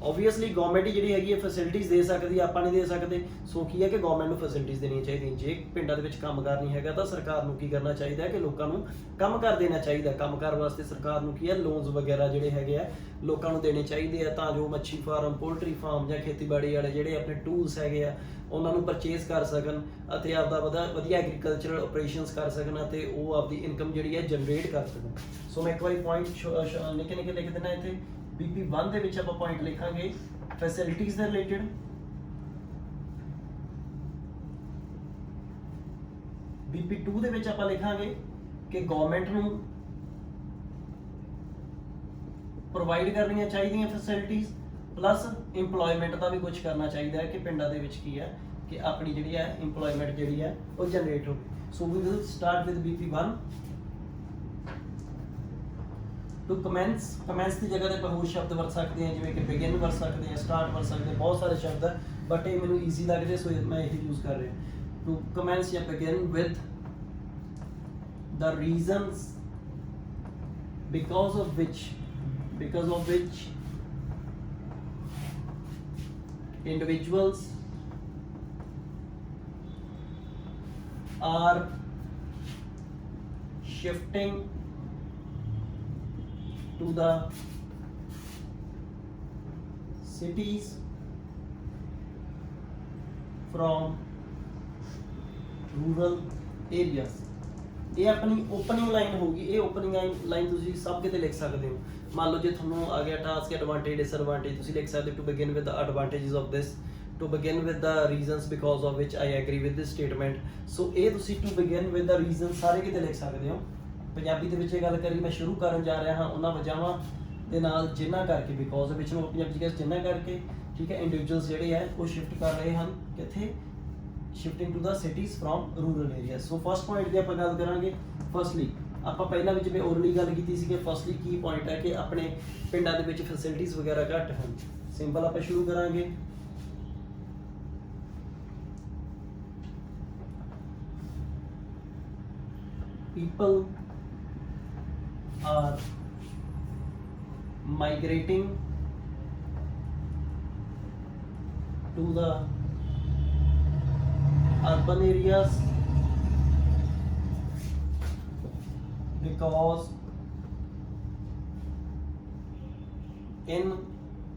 ਓਬਵੀਅਸਲੀ ਗਵਰਨਮੈਂਟ ਹੀ ਜਿਹੜੀ ਹੈਗੀ ਹੈ ਫੈਸਿਲਿਟੀਜ਼ ਦੇ ਸਕਦੀ, ਆਪਾਂ ਨਹੀਂ ਦੇ ਸਕਦੇ। ਸੋ ਕੀ ਹੈ ਕਿ ਗਵਰਨਮੈਂਟ ਨੂੰ ਫੈਸਿਲਿਟੀਜ਼ ਦੇਣੀਆਂ ਚਾਹੀਦੀਆਂ। ਜੇ ਪਿੰਡਾਂ ਦੇ ਵਿੱਚ ਕੰਮਕਾਰ ਨਹੀਂ ਹੈਗਾ ਤਾਂ ਸਰਕਾਰ ਨੂੰ ਕੀ ਕਰਨਾ ਚਾਹੀਦਾ ਹੈ ਕਿ ਲੋਕਾਂ ਨੂੰ ਕੰਮ ਕਰ ਦੇਣਾ ਚਾਹੀਦਾ। ਕੰਮਕਾਰ ਵਾਸਤੇ ਸਰਕਾਰ ਨੂੰ ਕੀ ਹੈ ਲੋਨਸ ਵਗੈਰਾ ਜਿਹੜੇ ਹੈਗੇ ਆ ਲੋਕਾਂ ਨੂੰ ਦੇਣੇ ਚਾਹੀਦੇ ਆ, ਤਾਂ ਜੋ ਮੱਛੀ ਫਾਰਮ, ਪੋਲਟਰੀ ਫਾਰਮ ਜਾਂ ਖੇਤੀਬਾੜੀ ਵਾਲੇ ਜਿਹੜੇ ਆਪਣੇ ਟੂਲਸ ਹੈਗੇ ਆ ਉਹਨਾਂ ਨੂੰ ਪਰਚੇਜ਼ ਕਰ ਸਕਣ ਅਤੇ ਆਪਦਾ ਵਧੀਆ ਐਗਰੀਕਲਚਰਲ ਆਪਰੇਸ਼ਨਸ ਕਰ ਸਕਣ ਅਤੇ ਉਹ ਆਪਦੀ ਇਨਕਮ ਜਿਹੜੀ ਹੈ ਜਨਰੇਟ ਕਰ ਸਕਣ। ਸੋ ਮੈਂ ਇੱਕ ਵਾਰੀ ਪੁਆਇੰਟ ਨਿੱਕੇ ਨਿੱਕੇ ਲਿਖ ਦੇਣਾ ਇੱਥੇ। BP1 ਦੇ ਵਿੱਚ ਆਪਾਂ ਪੁਆਇੰਟ ਲਿਖਾਂਗੇ ਫੈਸਿਲਿਟੀਜ਼ ਦੇ ਰਿਲੇਟਡ, BP2 ਦੇ ਵਿੱਚ ਆਪਾਂ ਲਿਖਾਂਗੇ ਕਿ ਗਵਰਨਮੈਂਟ ਨੂੰ ਪ੍ਰੋਵਾਈਡ ਕਰਨੀਆਂ ਚਾਹੀਦੀਆਂ ਫੈਸਿਲਿਟੀਜ਼, ਪਲੱਸ ਇੰਪਲੋਇਮੈਂਟ ਦਾ ਵੀ ਕੁਝ ਕਰਨਾ ਚਾਹੀਦਾ ਹੈ ਕਿ ਪਿੰਡਾਂ ਦੇ ਵਿੱਚ ਕੀ ਹੈ ਕਿ ਆਪਣੀ ਜਿਹੜੀ ਹੈ ਇੰਪਲੋਇਮੈਂਟ ਜਿਹੜੀ ਹੈ ਉਹ ਜਨਰੇਟ ਹੋਵੇ। So we will start with BP1 to commence ਦੀ ਜਗ੍ਹਾ ਤੇ ਆਪਾਂ ਹੋਰ ਸ਼ਬਦ ਵਰਤ ਸਕਦੇ ਹਾਂ, ਜਿਵੇਂ ਕਿ ਬਿਗਿਨ ਵਰਤ ਸਕਦੇ ਹਾਂ, ਸਟਾਰਟ ਵਰਤ ਸਕਦੇ ਹਾਂ, ਬਹੁਤ ਸਾਰੇ ਸ਼ਬਦ ਹੈ ਬਟ ਇਹ ਮੈਨੂੰ ਈਜ਼ੀ ਲੱਗਦੇ ਸੋ ਮੈਂ ਇਹ ਯੂਜ਼ ਕਰ ਰਿਹਾ। ਟੂ ਕਮੈਂਸ ਜਾਂ begin with the reasons because of which individuals are shifting to the cities from rural areas। ਇਹ ਆਪਣੀ ਓਪਨਿੰਗ ਲਾਈਨ ਹੋਊਗੀ। ਇਹ ਓਪਨਿੰਗ ਲਾਈਨ ਤੁਸੀਂ ਸਭ ਕਿਤੇ ਲਿਖ ਸਕਦੇ ਹੋ। ਮੰਨ ਲਓ ਜੇ ਤੁਹਾਨੂੰ ਆ ਗਿਆ ਟਾਸਕ ਐਡਵਾਂਟੇਜ ਡਿਸਐਡਵਾਂਟੇਜ, ਤੁਸੀਂ ਲਿਖ ਸਕਦੇ to begin with the advantages of this, to begin with the reasons because of which I agree with this statement. So ਇਹ ਤੁਸੀਂ to begin with the reason ਸਾਰੇ ਕਿਤੇ ਲਿਖ ਸਕਦੇ ਹੋ। ਪੰਜਾਬੀ ਦੇ ਵਿੱਚ ਇਹ ਗੱਲ ਕਰੀ ਮੈਂ ਸ਼ੁਰੂ ਕਰਨ ਜਾ ਰਿਹਾ ਹਾਂ ਉਹਨਾਂ ਵਜ੍ਹਾਵਾਂ ਦੇ ਨਾਲ ਜਿਨ੍ਹਾਂ ਕਰਕੇ, ਬਿਕੋਜ਼ ਦੇ ਵਿੱਚ ਨੂੰ ਪੰਜਾਬੀ ਚ ਜਿਨ੍ਹਾਂ ਕਰਕੇ, ਠੀਕ ਹੈ, ਇੰਡੀਵਿਜੂਅਲਸ ਜਿਹੜੇ ਹੈ ਉਹ ਸ਼ਿਫਟ ਕਰ ਰਹੇ ਹਨ ਕਿੱਥੇ, shifting to the cities from rural areas। so first point ਦੀ ਆਪਾਂ ਗੱਲ ਕਰਾਂਗੇ। firstly ਆਪਾਂ ਪਹਿਲਾਂ ਵੀ ਜਿਵੇਂ ਓਰਲੀ ਗੱਲ ਕੀਤੀ ਸੀ ਕਿ firstly ਕੀ point ਹੈ ਕਿ ਆਪਣੇ ਪਿੰਡਾਂ ਦੇ ਵਿੱਚ facilities ਵਗੈਰਾ ਘੱਟ ਹਨ। ਸਿੰਪਲ ਆਪਾਂ ਸ਼ੁਰੂ ਕਰਾਂਗੇ। people are migrating to the urban areas because in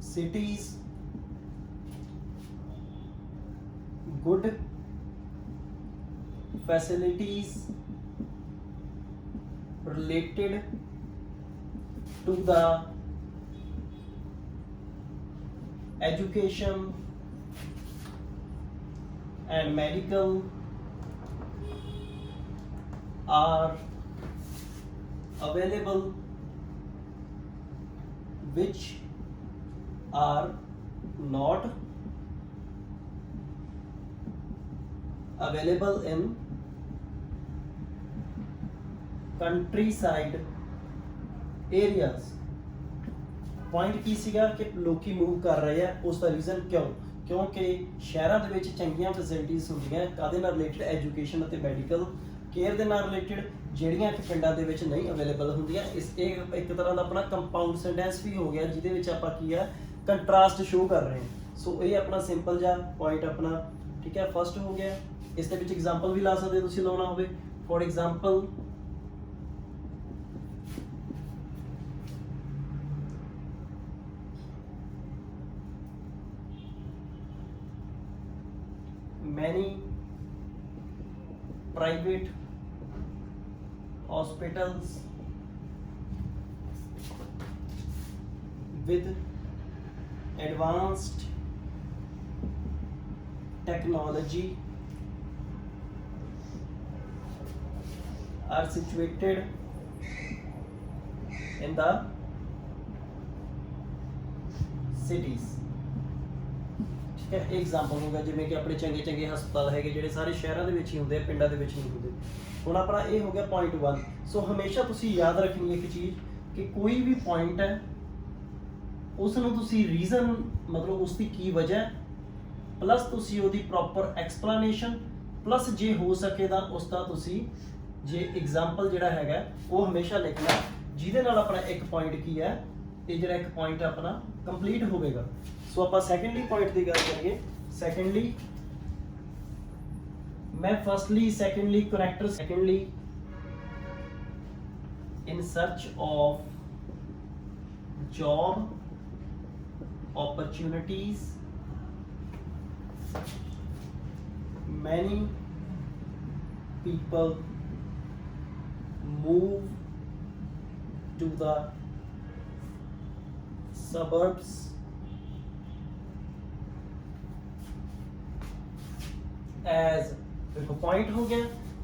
cities good facilities related to the education and medical are available, which are not available in countryside areas। Point ਕੀ ਸੀਗਾ ਕਿ ਲੋਕੀ ਮੂਵ ਕਰ ਰਹੇ ਆ, ਉਸ ਦਾ ਰੀਜ਼ਨ ਕਿਉਂ, ਕਿਉਂਕਿ ਸ਼ਹਿਰਾਂ ਦੇ ਵਿੱਚ ਚੰਗੀਆਂ ਫੈਸਿਲਿਟੀਆਂ ਹੁੰਦੀਆਂ ਕਾਹਦੇ ਨਾਲ ਰਿਲੇਟਡ, ਐਜੂਕੇਸ਼ਨ ਅਤੇ ਮੈਡੀਕਲ ਕੇਅਰ ਦੇ ਨਾਲ ਰਿਲੇਟਡ, ਜਿਹੜੀਆਂ ਕਿ ਪਿੰਡਾਂ ਦੇ ਵਿੱਚ ਨਹੀਂ ਅਵੇਲੇਬਲ ਹੁੰਦੀਆਂ। ਇਹ ਇੱਕ ਤਰ੍ਹਾਂ ਦਾ ਆਪਣਾ ਕੰਪਾਊਂਡ ਸੈਂਟੈਂਸ ਵੀ ਹੋ ਗਿਆ ਜਿਹਦੇ ਵਿੱਚ ਆਪਾਂ ਕੀ ਆ ਕੰਟਰਾਸਟ ਸ਼ੋ ਕਰ ਰਹੇ ਹਾਂ। ਸੋ ਇਹ ਆਪਣਾ ਸਿੰਪਲ ਜਿਹਾ ਪੁਆਇੰਟ ਆਪਣਾ, ਠੀਕ ਹੈ, ਫਸਟ ਹੋ ਗਿਆ। ਇਸ ਦੇ ਵਿੱਚ ਐਗਜ਼ਾਮਪਲ ਵੀ ਲਾ ਸਕਦੇ ਤੁਸੀਂ ਲਾਉਣਾ ਹੋਵੇ। For example many private hospitals with advanced technology are situated in the cities। ਠੀਕ ਹੈ, ਐਗਜ਼ਾਮਪਲ ਹੋਗਾ ਜਿਵੇਂ ਕਿ ਆਪਣੇ ਚੰਗੇ ਚੰਗੇ ਹਸਪਤਾਲ ਹੈਗੇ ਜਿਹੜੇ ਸਾਰੇ ਸ਼ਹਿਰਾਂ ਦੇ ਵਿੱਚ ਹੀ ਹੁੰਦੇ ਆ, ਪਿੰਡਾਂ ਦੇ ਵਿੱਚ ਨਹੀਂ ਹੁੰਦੇ। ਹੁਣ ਆਪਣਾ ਇਹ ਹੋ ਗਿਆ ਪੁਆਇੰਟ 1। ਸੋ ਹਮੇਸ਼ਾ ਤੁਸੀਂ ਯਾਦ ਰੱਖਣੀ ਇੱਕ ਚੀਜ਼ ਕਿ ਕੋਈ ਵੀ ਪੁਆਇੰਟ ਹੈ ਉਸ ਨੂੰ ਤੁਸੀਂ ਰੀਜ਼ਨ ਮਤਲਬ ਉਸ ਦੀ ਕੀ ਵਜ੍ਹਾ ਪਲੱਸ ਤੁਸੀਂ ਉਹਦੀ ਪ੍ਰੋਪਰ ਐਕਸਪਲੇਨੇਸ਼ਨ ਪਲੱਸ ਜੇ ਹੋ ਸਕੇ ਤਾਂ ਉਸ ਦਾ ਤੁਸੀਂ ਜੇ ਐਗਜ਼ਾਮਪਲ ਜਿਹੜਾ ਹੈਗਾ ਉਹ ਹਮੇਸ਼ਾ ਲਿਖਣਾ, ਜਿਹਦੇ ਨਾਲ ਆਪਣਾ ਇੱਕ ਪੁਆਇੰਟ ਕੀ ਹੈ, ਇਹ ਜਿਹੜਾ ਇੱਕ ਪੁਆਇੰਟ ਆਪਣਾ ਕੰਪਲੀਟ ਹੋਵੇਗਾ। ਸੋ ਆਪਾਂ ਸੈਕੰਡਲੀ ਪੁਆਇੰਟ ਦੀ ਗੱਲ ਕਰੀਏ। ਸੈਕੰਡਲੀ मैं firstly secondly connector secondly in search of job opportunities many people move to the suburbs as ਦੇਖੋ ਪੁਆਇੰਟ ਹੋ ਗਿਆ।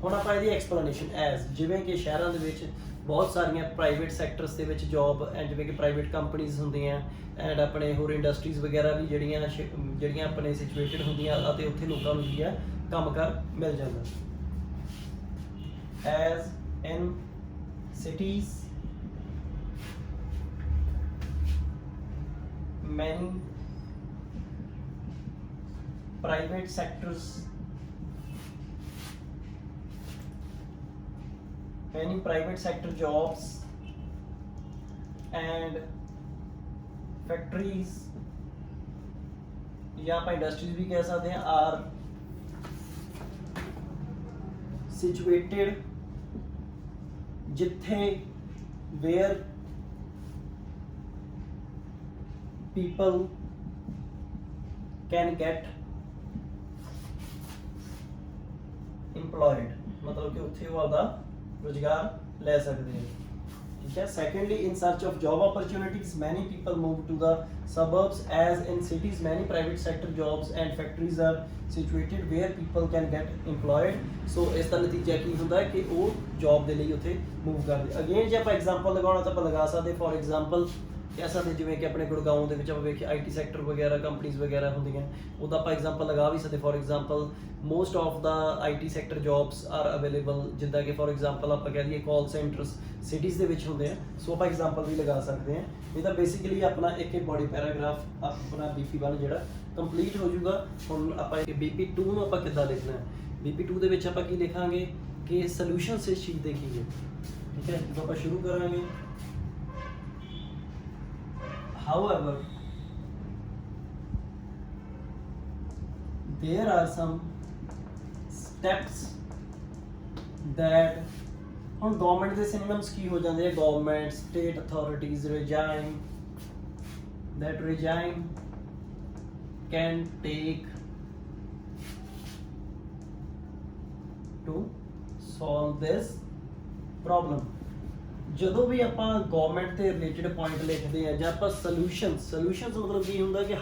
ਹੁਣ ਆਪਾਂ ਇਹਦੀ ਐਕਸਪਲੇਨੇਸ਼ਨ ਐਜ਼, ਜਿਵੇਂ ਕਿ ਸ਼ਹਿਰਾਂ ਦੇ ਵਿੱਚ ਬਹੁਤ ਸਾਰੀਆਂ ਪ੍ਰਾਈਵੇਟ ਸੈਕਟਰਸ ਦੇ ਵਿੱਚ ਜੌਬ ਐਂਡ ਜਿਵੇਂ ਕਿ ਪ੍ਰਾਈਵੇਟ ਕੰਪਨੀਜ਼ ਹੁੰਦੀਆਂ ਐਂਡ ਆਪਣੇ ਹੋਰ ਇੰਡਸਟਰੀਜ਼ ਵਗੈਰਾ ਵੀ ਜਿਹੜੀਆਂ ਆਪਣੇ ਸਿਚੁਏਟਡ ਹੁੰਦੀਆਂ ਅਤੇ ਉੱਥੇ ਲੋਕਾਂ ਨੂੰ ਕੀ ਹੈ ਕੰਮ ਕਾਰ ਮਿਲ ਜਾਂਦਾ। As in cities many private sectors many private sector jobs and factories या आप इंडस्ट्रीज भी कह सकते हैं आर situated जिथे where people can get employed, मतलब कि उत्थे वो आपदा रोजगार ले सकते हैं। ठीक है। Secondly, in search of job opportunities, many people move to the suburbs, as in cities many private sector jobs and factories are situated where people can get employed. So ਇਸ ਦਾ ਨਤੀਜਾ ਕੀ ਹੁੰਦਾ ਹੈ ਕਿ ਉਹ ਜੌਬ ਦੇ ਲਈ ਉੱਥੇ ਮੂਵ ਕਰਦੇ। ਅਗੇਨ ਜੇ ਆਪਾਂ ਐਗਜ਼ਾਮਪਲ ਲਗਾਉਣਾ ਤਾਂ ਆਪਾਂ ਲਗਾ ਸਕਦੇ, ਫੋਰ ਐਗਜ਼ਾਮਪਲ ਕਹਿ ਸਕਦੇ ਜਿਵੇਂ ਕਿ ਆਪਣੇ ਗੁੜਗਾਉਂ ਦੇ ਵਿੱਚ ਆਪਾਂ ਵੇਖਿਆ IT ਸੈਕਟਰ ਵਗੈਰਾ ਕੰਪਨੀਜ਼ ਵਗੈਰਾ ਹੁੰਦੀਆਂ, ਉਹਦਾ ਆਪਾਂ ਐਗਜ਼ਾਮਪਲ ਲਗਾ ਵੀ ਸਕਦੇ। For example most of the IT sector jobs R available, ਜਿੱਦਾਂ ਕਿ ਫੋਰ ਐਗਜ਼ਾਮਪਲ ਆਪਾਂ ਕਹਿ ਲਈਏ ਕਾਲ ਸੈਂਟਰਸ ਸਿਟੀਜ਼ ਦੇ ਵਿੱਚ ਹੁੰਦੇ ਆ, ਸੋ ਆਪਾਂ ਐਗਜ਼ਾਮਪਲ ਵੀ ਲਗਾ ਸਕਦੇ ਹਾਂ। ਇਹ ਤਾਂ ਬੇਸਿਕਲੀ ਆਪਣਾ ਇੱਕ ਬੋਡੀ ਪੈਰਾਗ੍ਰਾਫ ਆਪਣਾ BP1 ਜਿਹੜਾ ਕੰਪਲੀਟ ਹੋ ਜਾਊਗਾ। ਹੁਣ ਆਪਾਂ BP2 ਨੂੰ ਆਪਾਂ ਕਿੱਦਾਂ ਲਿਖਣਾ ਹੈ। BP2 ਦੇ ਵਿੱਚ ਆਪਾਂ ਕੀ ਲਿਖਾਂਗੇ ਕਿ ਸੋਲੂਸ਼ਨਸ ਇਸ ਚੀਜ਼ ਦੇ ਕੀ ਹੈ। ਠੀਕ ਹੈ, ਜਦੋਂ ਆਪਾਂ ਸ਼ੁਰੂ ਕਰਾਂਗੇ however there are some steps that ਹੁਣ ਗਵਰਨਮੈਂਟ ਦੇ ਸਿਨੋਨਿਮਸ ਕੀ ਹੋ ਜਾਂਦੇ ਆ, government, state authorities, regime, that regime can take to solve this problem। ਜਦੋਂ ਵੀ ਆਪਾਂ ਗਵਰਨਮੈਂਟ ਤੇ ਰਿਲੇਟਡ ਪੁਆਇੰਟ ਲਿਖਦੇ ਆ ਜਾਂ ਆਪਾਂ ਸੋਲੂਸ਼ਨਸ ਮਤਲਬ ਕੀ ਹੁੰਦਾ ਕਿ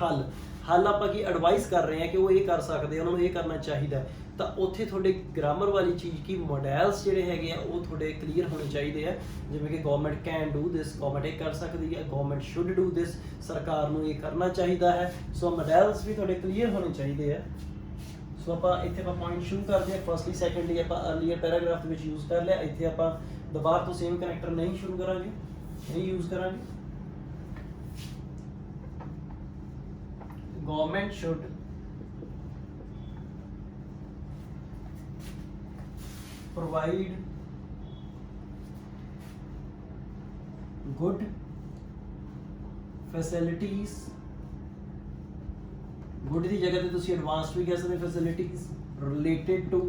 ਹੱਲ ਆਪਾਂ ਕੀ ਐਡਵਾਈਸ ਕਰ ਰਹੇ ਆ ਕਿ ਉਹ ਇਹ ਕਰ ਸਕਦੇ ਆ, ਉਹਨਾਂ ਨੂੰ ਇਹ ਕਰਨਾ ਚਾਹੀਦਾ, ਤਾਂ ਉੱਥੇ ਤੁਹਾਡੇ ਗ੍ਰਾਮਰ ਵਾਲੀ ਚੀਜ਼ ਕੀ ਮੋਡਲਸ ਜਿਹੜੇ ਹੈਗੇ ਆ ਉਹ ਤੁਹਾਡੇ ਕਲੀਅਰ ਹੋਣੇ ਚਾਹੀਦੇ ਆ। ਜਿਵੇਂ ਕਿ government can do this, government ਇਹ ਕਰ ਸਕਦੀ ਹੈ, ਗਵਰਨਮੈਂਟ ਸ਼ੁੱਡ ਡੂ ਦਿਸ, ਸਰਕਾਰ ਨੂੰ ਇਹ ਕਰਨਾ ਚਾਹੀਦਾ ਹੈ। ਸੋ ਮੋਡਲਸ ਵੀ ਤੁਹਾਡੇ ਕਲੀਅਰ ਹੋਣੇ ਚਾਹੀਦੇ ਆ। ਸੋ ਆਪਾਂ ਇੱਥੇ ਆਪਾਂ ਪੁਆਇੰਟ ਸ਼ੁਰੂ ਕਰਦੇ ਹਾਂ। ਫਸਟਲੀ ਸੈਕੰਡਲੀ ਆਪਾਂ ਅਰਲੀਅਰ ਪੈਰਾਗ੍ਰਾਫ ਦੇ ਵਿੱਚ ਯੂਜ਼ ਕਰ ਲਿਆ। ਇੱਥੇ ਆਪਾਂ ਦੁਬਾਰਾ ਤੋਂ ਸੇਮ ਕਨੈਕਟਰ ਨਹੀਂ ਸ਼ੁਰੂ ਕਰਾਂਗੇ, ਨਹੀਂ ਯੂਜ਼ ਕਰਾਂਗੇ। Government should provide good facilities, good ਦੀ ਜਗ੍ਹਾ ਤੇ ਤੁਸੀਂ ਐਡਵਾਂਸਡ ਵੀ ਕਹਿ ਸਕਦੇ facilities related to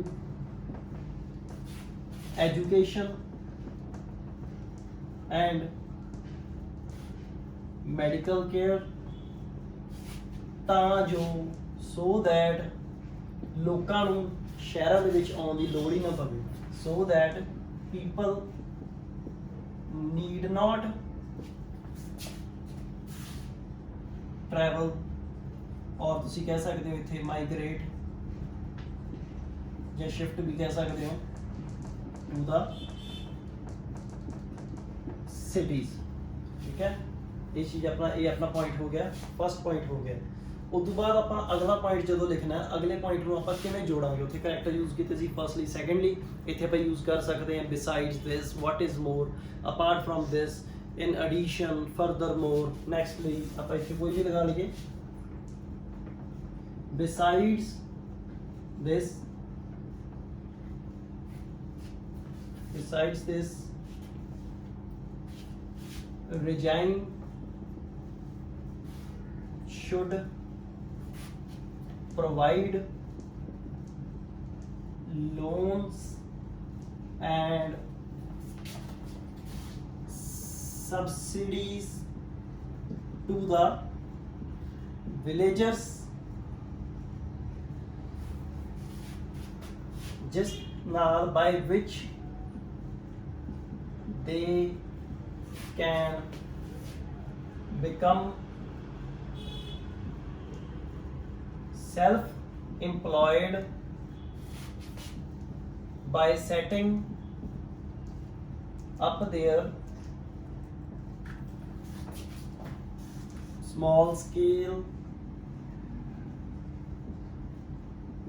education and medical care, ਤਾਂ ਜੋ so that ਲੋਕਾਂ ਨੂੰ ਸ਼ਹਿਰਾਂ ਦੇ ਵਿੱਚ ਆਉਣ ਦੀ ਲੋੜ ਹੀ ਨਾ ਪਵੇ, so that people need not travel, ਔਰ ਤੁਸੀਂ ਕਹਿ ਸਕਦੇ ਹੋ ਇੱਥੇ migrate ਜਾਂ shift ਵੀ ਕਹਿ ਸਕਦੇ ਹੋ to the cities। ਠੀਕ ਹੈ, ਇਹ ਚੀਜ਼ ਇਹ ਆਪਣਾ ਪੁਆਇੰਟ ਹੋ ਗਿਆ, ਫਸਟ ਪੁਆਇੰਟ ਹੋ ਗਿਆ। ਉਸ ਤੋਂ ਬਾਅਦ ਆਪਾਂ ਅਗਲਾ ਪੁਆਇੰਟ ਜਦੋਂ ਲਿਖਣਾ ਹੈ, ਅਗਲੇ ਪੁਆਇੰਟ ਨੂੰ ਆਪਾਂ ਕਿਵੇਂ ਜੋੜਾਂਗੇ। ਉੱਥੇ ਕੈਰੈਕਟਰ ਯੂਜ਼ ਕੀਤੇ ਸੀ ਫਸਟਲੀ, ਸੈਕੰਡਲੀ ਇੱਥੇ ਆਪਾਂ ਯੂਜ਼ ਕਰ ਸਕਦੇ ਹਾਂ besides this, what is more, apart from this, in addition, furthermore. Nextly ਆਪਾਂ ਇੱਥੇ ਕੋਈ ਵੀ ਲਗਾ ਲਈਏ ਬਿਸਾਈਡਸ ਦਿਸ, besides this regime should provide loans and subsidies to the villagers, just by which they can become self-employed by setting up their small scale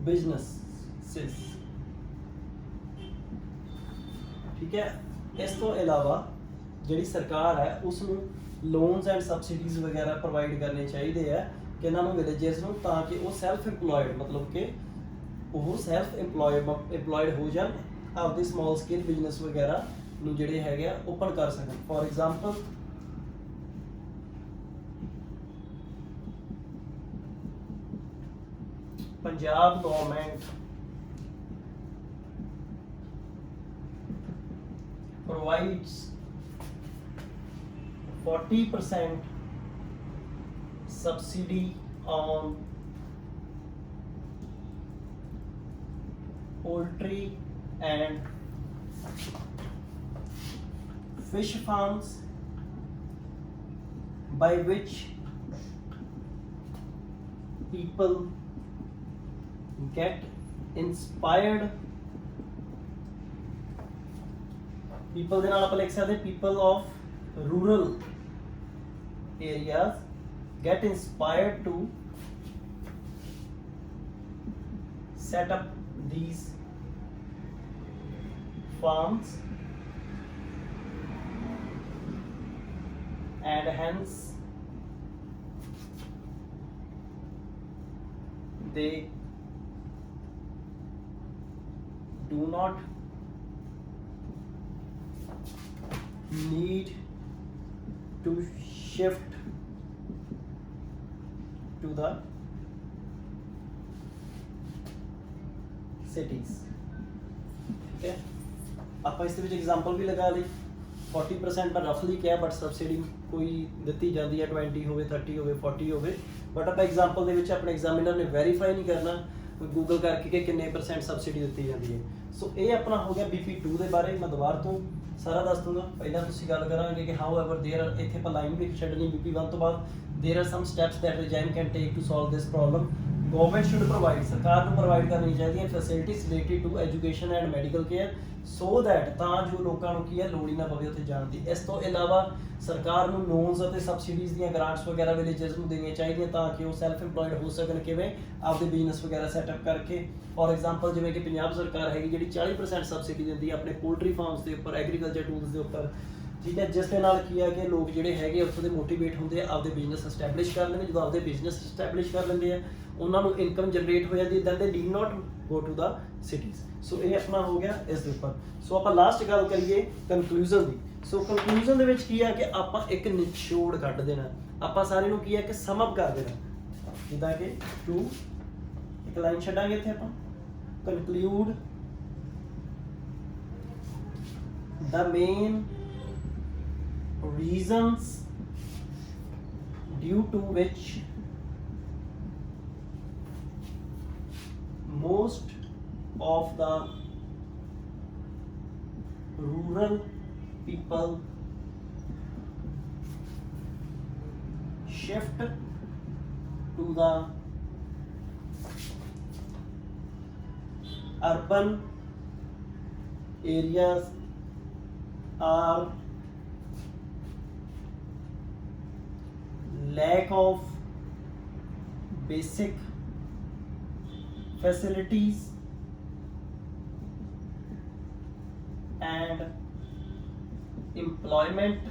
businesses। ठीक है, ਇਸ ਤੋਂ ਇਲਾਵਾ ਜਿਹੜੀ ਸਰਕਾਰ ਹੈ ਉਸ ਨੂੰ ਲੋਨਸ ਐਂਡ ਸਬਸਿਡੀਜ਼ ਵਗੈਰਾ ਪ੍ਰੋਵਾਈਡ ਕਰਨੇ ਚਾਹੀਦੇ ਆ ਕਿ ਇਹਨਾਂ ਨੂੰ ਵਿਲੇਜਰਸ ਨੂੰ, ਤਾਂ ਕਿ ਉਹ ਸੈਲਫ ਇੰਪਲੋਇਡ ਮਤਲਬ ਕਿ ਉਹ ਸੈਲਫ ਇੰਪਲੋਇਡ ਹੋ ਜਾਣ, ਆਪਦੇ ਸਮਾਲ ਸਕੇਲ ਬਿਜ਼ਨਸ ਵਗੈਰਾ ਨੂੰ ਜਿਹੜੇ ਹੈਗੇ ਆ ਓਪਨ ਕਰ ਸਕਣ। For example Punjab government provides 40% subsidy on poultry and fish farms, by which people get inspired। people ਦੇ ਨਾਲ ਆਪਾਂ ਲਿਖ ਸਕਦੇ people of rural areas get inspired to set up these farms, and hence they do not need to shift to the cities। ठीक है, ਆਪਾਂ ਇਸ ਦੇ ਵਿੱਚ एग्जांपल भी लगा ਲਈ। 40% ਤਾਂ ਰਫਲੀ ਕਿਹਾ, ਬਟ ਸਬਸਿਡੀ ਕੋਈ ਦਿੱਤੀ ਜਾਂਦੀ ਹੈ 20 ਹੋਵੇ 30 ਹੋਵੇ 40 ਹੋਵੇ, ਬਟ ਆਪਾਂ एग्जांपल ਦੇ ਵਿੱਚ ਆਪਣੇ ਐਗਜ਼ਾਮੀਨਰ ਨੇ ਵੈਰੀਫਾਈ ਨਹੀਂ ਕਰਨਾ ਗੂਗਲ ਕਰਕੇ ਕਿ ਕਿੰਨੇ % ਸਬਸਿਡੀ ਦਿੱਤੀ ਜਾਂਦੀ ਹੈ। ਸੋ ਇਹ ਆਪਣਾ ਹੋ ਗਿਆ BP2 ਦੇ ਬਾਰੇ। ਮੈਂ ਦੁਬਾਰਾ ਤੋਂ ਸਾਰਾ ਦੱਸ ਦੂੰਗਾ। ਪਹਿਲਾਂ ਤੁਸੀਂ ਗੱਲ ਕਰਾਂਗੇ ਕਿ ਹਾਊ ਐਵਰ देयर आर, ਇੱਥੇ ਆਪਾਂ ਲਾਈਨ ਵੀ ਛੱਡਣੀ BP1 ਤੋਂ ਬਾਅਦ। There are some steps that regime can take to solve this problem। Government should provide, ਸਰਕਾਰ ਨੂੰ ਪ੍ਰੋਵਾਈਡ ਕਰਨੀ ਚਾਹੀਦੀਆਂ facilities related to education and medical care, so that ਤਾਂ ਜੋ ਲੋਕਾਂ ਨੂੰ ਕੀ ਹੈ ਲੋੜ ਹੀ ਨਾ ਪਵੇ ਉੱਥੇ ਜਾਣ ਦੀ। ਇਸ ਤੋਂ ਇਲਾਵਾ ਸਰਕਾਰ ਨੂੰ ਲੋਨਸ ਅਤੇ ਸਬਸਿਡੀਜ਼ ਦੀਆਂ ਗ੍ਰਾਂਟਸ ਵਗੈਰਾ ਵਿਲੇਜਰਸ ਨੂੰ ਦੇਣੀਆਂ ਚਾਹੀਦੀਆਂ ਤਾਂ ਕਿ ਉਹ ਸੈਲਫ ਇੰਪਲੋਇਡ ਹੋ ਸਕਣ। ਕਿਵੇਂ? ਆਪਦੇ ਬਿਜ਼ਨਸ ਵਗੈਰਾ ਸੈਟਅਪ ਕਰਕੇ। ਫੋਰ ਐਗਜ਼ਾਮਪਲ ਜਿਵੇਂ ਕਿ ਪੰਜਾਬ ਸਰਕਾਰ ਹੈਗੀ ਜਿਹੜੀ 40% ਸਬਸਿਡੀ ਦਿੰਦੀ ਹੈ ਆਪਣੇ ਪੋਲਟਰੀ ਫਾਰਮਸ ਦੇ ਉੱਪਰ, ਐਗਰੀਕਲਚਰ ਟੂਲਸ ਦੇ ਉੱਪਰ। ਠੀਕ ਹੈ, ਜਿਸ ਦੇ ਨਾਲ ਕੀ ਹੈ ਕਿ ਲੋਕ ਜਿਹੜੇ ਹੈਗੇ ਉੱਥੋਂ ਦੇ ਮੋਟੀਵੇਟ ਹੁੰਦੇ ਆ ਆਪਦੇ ਬਿਜ਼ਨਸ ਐਸਟੈਬਲਿਸ਼ ਕਰ ਲੈਂਦੇ। ਜਦੋਂ ਆਪਦੇ ਬਿਜ਼ਨਸ ਐਸਟੈਬਲਿਸ਼ ਕਰ ਲੈਂਦੇ ਆ ਉਹਨਾਂ ਨੂੰ ਇਨਕਮ ਜਨਰੇਟ ਹੋ ਜਾਂਦੀ, then they need not go to the cities. So ਇਹ ਆਪਣਾ ਹੋ ਗਿਆ ਇਸ ਦੇ ਉੱਪਰ। ਸੋ ਆਪਾਂ ਲਾਸਟ ਗੱਲ ਕਰੀਏ ਕਨਕਲੂਜਨ ਦੀ। ਸੋ ਕਨਕਲੂਜਨ ਦੇ ਵਿੱਚ ਕੀ ਆ ਕਿ ਆਪਾਂ ਇੱਕ ਨਿਚੋੜ ਕੱਢ ਦੇਣਾ। ਆਪਾਂ ਸਾਰੇ ਨੂੰ ਕੀ ਹੈ ਕਿ ਸਮ ਅਪ ਕਰ ਦੇਣਾ, ਜਿੱਦਾਂ ਕਿ ਟੂ ਇੱਕ ਲਾਈਨ ਛੱਡਾਂਗੇ ਇੱਥੇ ਆਪਾਂ conclude the main reasons due to which most of the rural people shift to the urban areas are lack of basic facilities and employment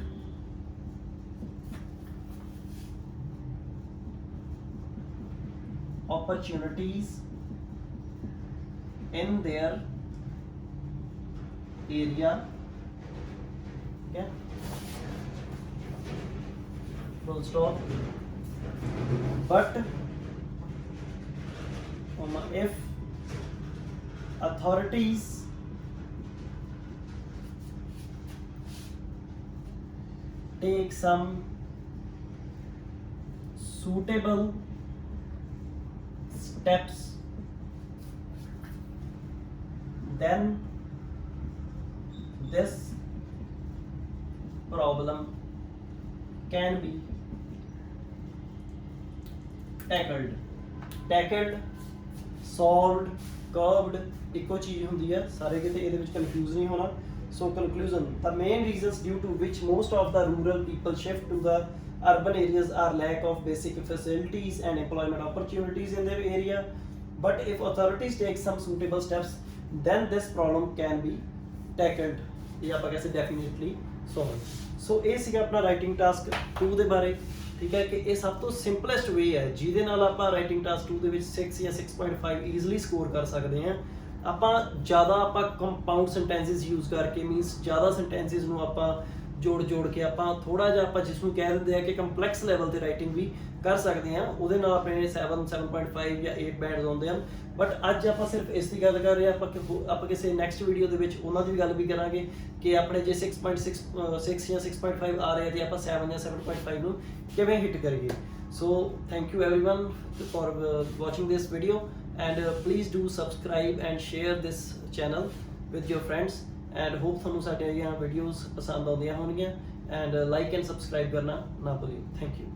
opportunities in their area। Yeah, full stop। But if authorities take some suitable steps, then this problem can be tackled, solved, curbed ਇੱਕੋ ਚੀਜ਼ ਹੁੰਦੀ ਹੈ ਸਾਰੇ ਕਿਤੇ, ਇਹਦੇ ਵਿੱਚ ਕਨਫਿਊਜ਼ ਨਹੀਂ ਹੋਣਾ। So conclusion, the main reasons due to which most of the rural people shift to the urban areas are lack of basic facilities and employment opportunities in their area, but if authorities take some suitable steps, then this problem can be tackled। ਇਹ ਆਪਾਂ ਕਹਿੰਦੇ definitely solved। ਸੋ ਇਹ ਸੀਗਾ ਆਪਣਾ ਰਾਈਟਿੰਗ ਟਾਸਕ 2 ਦੇ ਬਾਰੇ। ਠੀਕ ਹੈ ਕਿ ਇਹ ਸਭ ਤੋਂ ਸਿੰਪਲੈਸਟ ਵੇ ਹੈ ਜਿਹਦੇ ਨਾਲ ਆਪਾਂ ਰਾਈਟਿੰਗ ਟਾਸਕ 2 ਦੇ ਵਿੱਚ 6 ਜਾਂ 6.5 ਈਜ਼ੀਲੀ ਸਕੋਰ ਕਰ ਸਕਦੇ ਹਾਂ। ਆਪਾਂ ਜ਼ਿਆਦਾ ਆਪਾਂ ਕੰਪਾਊਂਡ ਸੈਂਟੈਂਸਸ ਯੂਜ਼ ਕਰਕੇ ਮੀਨਸ ਜ਼ਿਆਦਾ ਸੈਂਟੈਂਸਸ ਨੂੰ ਆਪਾਂ ਜੋੜ ਕੇ ਆਪਾਂ ਥੋੜਾ ਜਿਹਾ ਆਪਾਂ ਜਿਸ ਨੂੰ ਕਹਿ ਦਿੰਦੇ ਆ ਕਿ ਕੰਪਲੈਕਸ ਲੈਵਲ ਤੇ ਰਾਈਟਿੰਗ ਵੀ ਕਰ ਸਕਦੇ ਆ, ਉਹਦੇ ਨਾਲ ਆਪਣੇ 7 7.5 ਜਾਂ 8 ਬੈਂਡਸ ਆਉਂਦੇ ਹਨ। ਬਟ ਅੱਜ ਆਪਾਂ ਸਿਰਫ ਇਸ ਦੀ ਗੱਲ ਕਰ ਰਹੇ ਹਾਂ, ਆਪਾਂ ਕਿਸੇ ਨੈਕਸਟ ਵੀਡੀਓ ਦੇ ਵਿੱਚ ਉਹਨਾਂ ਦੀ ਵੀ ਗੱਲ ਵੀ ਕਰਾਂਗੇ ਕਿ ਆਪਣੇ ਜੇ 6.6 ਜਾਂ 6.5 ਆ ਰਹੇ ਤੇ ਆਪਾਂ 7 ਜਾਂ 7.5 ਨੂੰ ਕਿਵੇਂ ਹਿੱਟ ਕਰੀਏ। So thank you everyone for watching this video and please do subscribe and share this channel with your friends and hop ਤੁਹਾਨੂੰ ਸਾਡੀਆਂ ਵੀਡੀਓਜ਼ ਪਸੰਦ ਆਉਂਦੀਆਂ ਹੋਣਗੀਆਂ ਐਂਡ ਲਾਈਕ ਐਂਡ ਸਬਸਕ੍ਰਾਈਬ ਕਰਨਾ ਨਾ ਭੁੱਲਿਓ। Thank you.